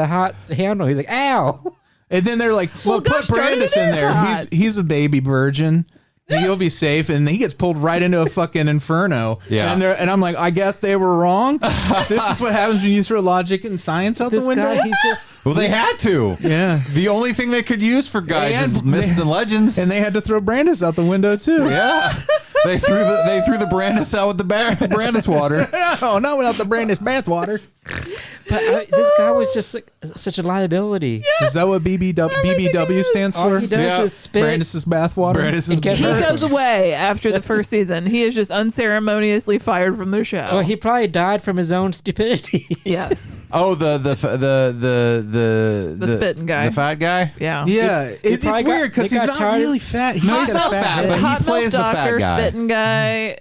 hot handle. He's like, ow. And then they're like, well put Brandis in there. He's a baby virgin. He'll be safe, and he gets pulled right into a fucking inferno. Yeah, and I'm like, I guess they were wrong. This is what happens when you throw logic and science out the window. Guy, he's just they had to. Yeah, the only thing they could use for guys is myths and legends, and they had to throw Brandis out the window too. Yeah, they threw the Brandis out with the Brandis water. No, not without the Brandis bath water. But this guy was just such a liability. Is that what BBW stands All for? he does is spit. Brandis' bathwater. He goes away after the first season. He is just unceremoniously fired from the show. Oh, he probably died from his own stupidity. Yes. Oh, the spitting guy, the fat guy. Yeah. It's weird because he's not really fat. No, he's not fat, but he plays the fat guy. Spitting guy,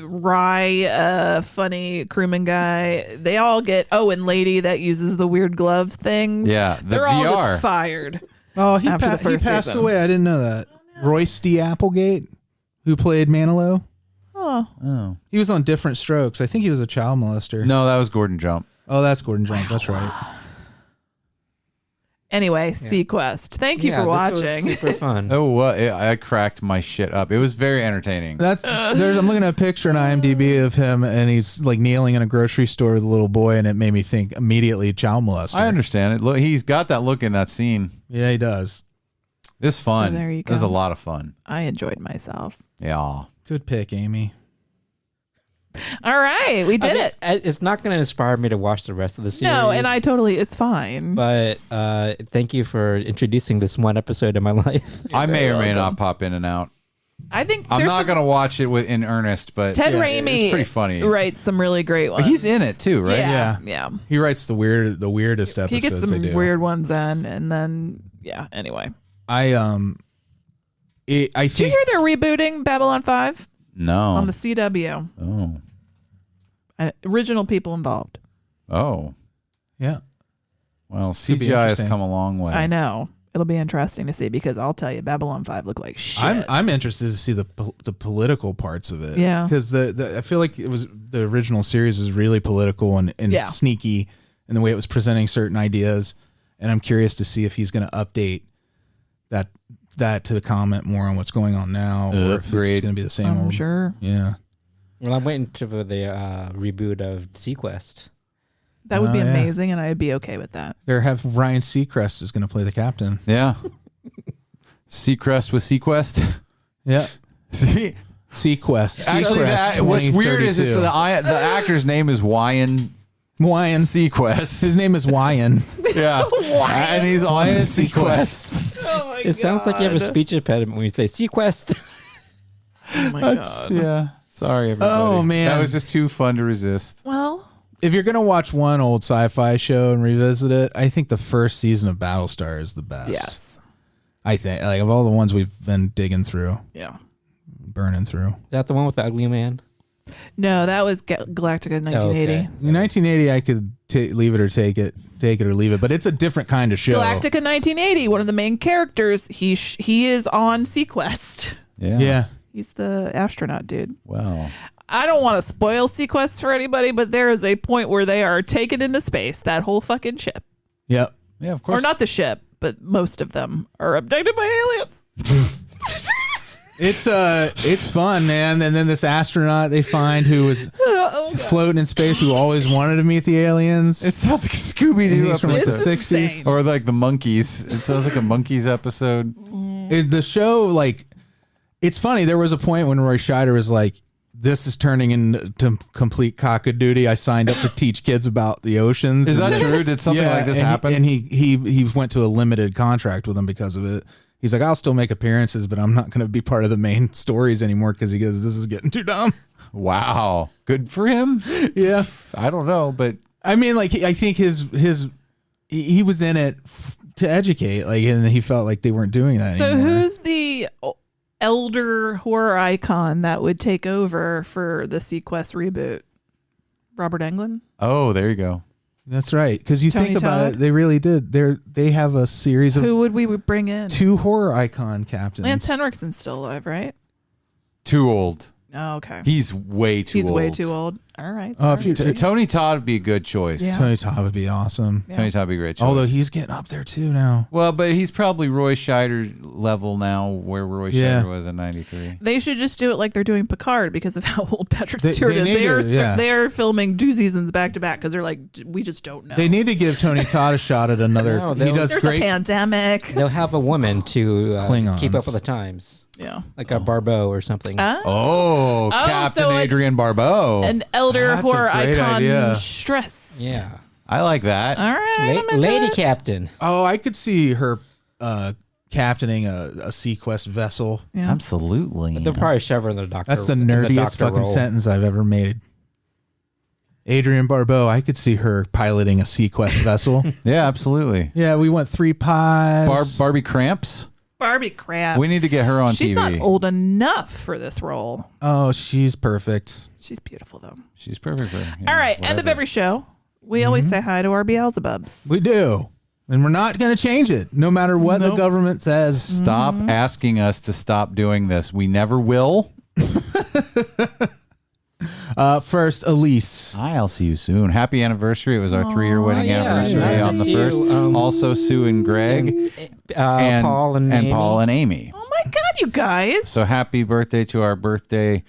wry, funny crewman guy. They all get and lady that uses the weird gloves thing. Yeah, they're all just fired. Oh, he after the first passed season. away. I didn't know that. Royce D. Applegate, who played Manilow. Oh, he was on Different Strokes. I think he was a child molester. No, that was Gordon Jump. Oh, that's Gordon Jump. That's right. Anyway, Seaquest. Thank you for watching. This was super fun. I cracked my shit up. It was very entertaining. I'm looking at a picture on IMDb of him, and he's like kneeling in a grocery store with a little boy, and it made me think immediately child molester. I understand it. Look, he's got that look in that scene. Yeah, he does. It's fun. So there you go. It was a lot of fun. I enjoyed myself. Yeah. Good pick, Amy. All right, we did it. It's not going to inspire me to watch the rest of the series. No, and it's fine. But thank you for introducing this one episode in my life. I may or may not pop in and out. I think I'm not going to watch it in earnest, but Ted Raimi it's pretty funny. Writes some really great ones. But he's in it too, right? Yeah. He writes the weirdest episodes. He gets some weird ones in, and then anyway. I think. Did you hear they're rebooting Babylon 5? No. On the CW. Oh. Original people involved. Oh. Yeah. Well, CGI has come a long way. I know. It'll be interesting to see because I'll tell you, Babylon 5 looked like shit. I'm interested to see the political parts of it. Yeah. Because I feel like the original series was really political and sneaky in the way it was presenting certain ideas. And I'm curious to see if he's going to update that to comment more on what's going on now, or if it's going to be the same I'm old. sure. Yeah. Well, I'm waiting for the reboot of Seaquest. That would be amazing, and I'd be okay with that. They have Ryan Seacrest is going to play the captain. Yeah. Seacrest with Seaquest. Yeah. See? Seaquest. Actually, what's weird is it's the actor's name is Wyan Seaquest. His name is Wyan. Yeah. And he's on Seaquest. Oh my It sounds like you have a speech impediment when you say Seaquest. Oh my God. Yeah. Sorry, everybody. Oh, man. That was just too fun to resist. Well, if you're going to watch one old sci-fi show and revisit it, I think the first season of Battlestar is the best. Yes. I think, like, of all the ones we've been digging through. Yeah. Burning through. Is that the one with the ugly man? No, that was Galactica 1980. Okay. In 1980, I could leave it or take it or leave it, but it's a different kind of show. Galactica 1980, one of the main characters, he is on Seaquest. Yeah. He's the astronaut dude. Wow. I don't want to spoil Seaquest for anybody, but there is a point where they are taken into space, that whole fucking ship. Yep. Yeah, of course. Or not the ship, but most of them are abducted by aliens. It's fun, man. And then this astronaut they find who was floating in space who always wanted to meet the aliens. It sounds like a Scooby-Doo from like the episode. 60s. Or like the Monkeys. It sounds like a Monkeys episode. The show, like, it's funny. There was a point when Roy Scheider was like, this is turning into complete cockadoodie. I signed up to teach kids about the oceans. Is that true? Did something like this happen? And he went to a limited contract with them because of it. He's like, I'll still make appearances, but I'm not going to be part of the main stories anymore because he goes, this is getting too dumb. Wow. Good for him. Yeah. I don't know, but I mean, like, I think he was in it to educate, like, and he felt like they weren't doing that So anymore. who's the elder horror icon that would take over for the Seaquest reboot? Robert Englund? Oh, there you go. That's right. Because you Tony think about Todd? it, they really did. They have a series of Who would we bring in? 2 horror icon captains. Lance Henriksen's still alive, right? Too old. Oh, okay. He's way too old. He's way too old. All right. Oh, if you Tony Todd would be a good choice. Yeah. Tony Todd would be awesome. Yeah. Tony Todd would be a great choice. Although he's getting up there too now. Well, but he's probably Roy Scheider level now, where Roy Scheider was in '93. They should just do it like they're doing Picard because of how old Patrick They Stewart is. need to, They are filming 2 seasons back to back because they're like, we just don't know. They need to give Tony Todd a shot at another. No, he does There's great. a pandemic. They'll have a woman to Klingons. keep up with the times. Yeah. Like a Barbeau or something. Oh, Captain so Adrian Barbeau. An elder That's a horror great icon idea. stress. Yeah. I like that. All right. I'm into Lady it. Captain. Oh, I could see her captaining a Seaquest vessel. Yeah. Absolutely. They'll probably shove her in the doctor. That's the in nerdiest doctor fucking role. sentence I've ever made. Adrian Barbeau, I could see her piloting a Seaquest vessel. Yeah, absolutely. Yeah, we went 3 pies. Barbie Cramps. Barbie crap. We need to get her on She's TV. not old enough for this role. Oh, she's perfect. She's beautiful though. She's perfect for her. Yeah, All right. End of whatever. every show. We always say hi to our Beelzebubs. We do. And we're not going to change it, no matter what the government says. Stop asking us to stop doing this. We never will. First, Alise. I'll see you soon. Happy anniversary. It was our 3-year wedding anniversary on the 1st. Also, Sue and Greg. And Paul and Amy. Paul and Amy. Oh my God, you guys. So happy birthday to our birthday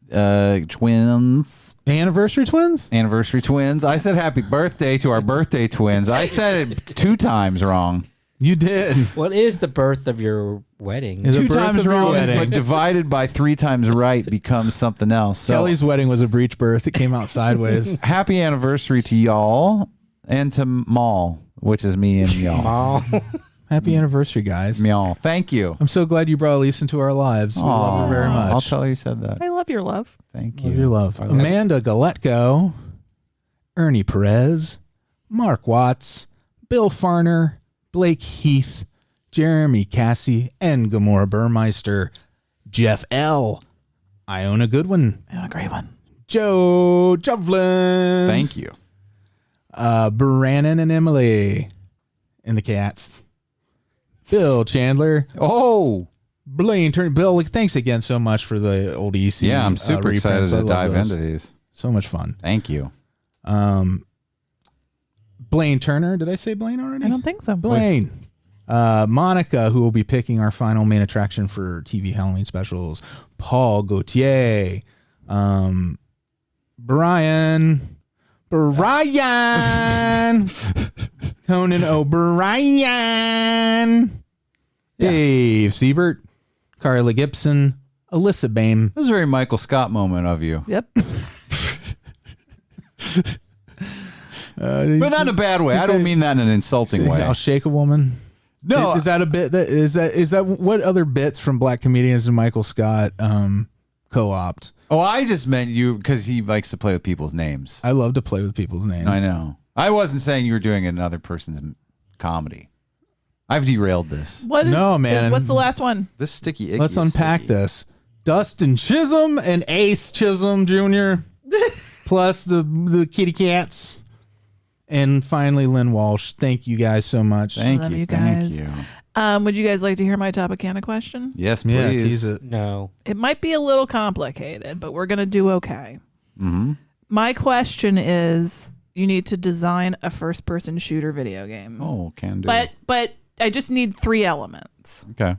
twins. Anniversary twins? Anniversary twins. I said happy birthday to our birthday twins. I said it 2 times wrong. You did. What is the birth of your wedding? 2 times wrong, but divided by 3 times right becomes something else. So, Kelly's wedding was a breech birth. It came out sideways. Happy anniversary to y'all and to Maul, which is me and y'all. Maul. Happy anniversary, guys. Y'all. Thank you. I'm so glad you brought Alise into our lives. We love her very much. I'll tell her you said that. I love your love. Thank you. Love your love. Amanda Geletko, Ernie Perez, Mark Watts, Bill Farner, Blake Heath, Jeremy Cassie, and Gamora Burmeister, Jeff L., Iona Goodwin. A great one. Joe Jovelin. Thank you. Branan and Emily and the cats. Bill Chandler. Oh. Blayne. Bill, thanks again so much for the old EC. Yeah, I'm super excited to dive into these. So much fun. Thank you. Blayne Turner. Did I say Blayne already? I don't think so. Blayne. Monica, who will be picking our final main attraction for TV Halloween specials. Paul Gauthier. Brian. Conan O'Brien. Dave Siebert. Carla Gibson. Alyssa Boehm. This is a very Michael Scott moment of you. Yep. But not in a bad way. I don't mean that in an insulting way. I'll shake a woman. No, is that a bit? Is that what other bits from black comedians and Michael Scott co-opt? Oh, I just meant you because he likes to play with people's names. I love to play with people's names. I know. I wasn't saying you were doing another person's comedy. I've derailed this. Man. What's the last one? This sticky icky. Let's unpack this. Dustin Chisam and Ace Chisam Jr. plus the kitty cats. And finally, Lynn Walsh. Thank you guys so much. Love you guys. Thank you. Would you guys like to hear my Topicana question? Yes, please. Yeah, tease it. No. It might be a little complicated, but we're going to do okay. Mm-hmm. My question is, you need to design a first-person shooter video game. Oh, can do. But I just need 3 elements. Okay.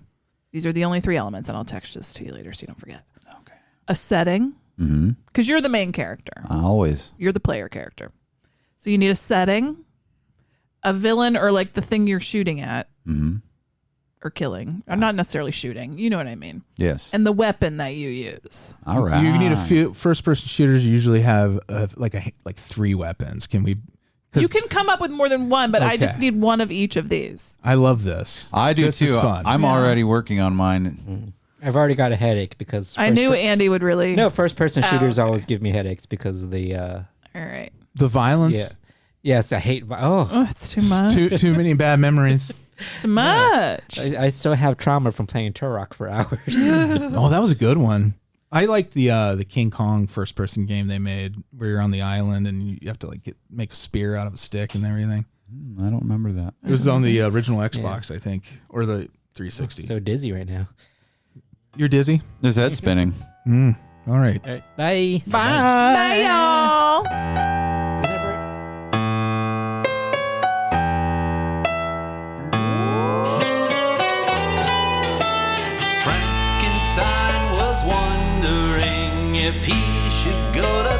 These are the only 3 elements, and I'll text this to you later so you don't forget. Okay. A setting, because you're the main character. Always. You're the player character. So you need a setting, a villain, or like the thing you're shooting at, or killing. Or not necessarily shooting. You know what I mean. Yes. And the weapon that you use. All right. You need a few first-person shooters. Usually have like 3 weapons. Can we? You can come up with more than one, but I Okay. just need one of each of these. I love this. I do this too. Is fun. I'm already working on mine. I've already got a headache because I knew Andy would really. No, first-person shooters okay. always give me headaches because of the. All right. The violence. Yeah. Yes, I hate. Oh, it's too much. Too many bad memories. Too much. I still have trauma from playing Turok for hours. Oh, that was a good one. I like the King Kong first person game they made where you're on the island and you have to make a spear out of a stick and everything. I don't remember that. It was on the original Xbox, I think, or the 360. So dizzy right now. You're dizzy? His head's spinning. All right. All right. Bye. Bye, y'all. Frankenstein was wondering if he should go to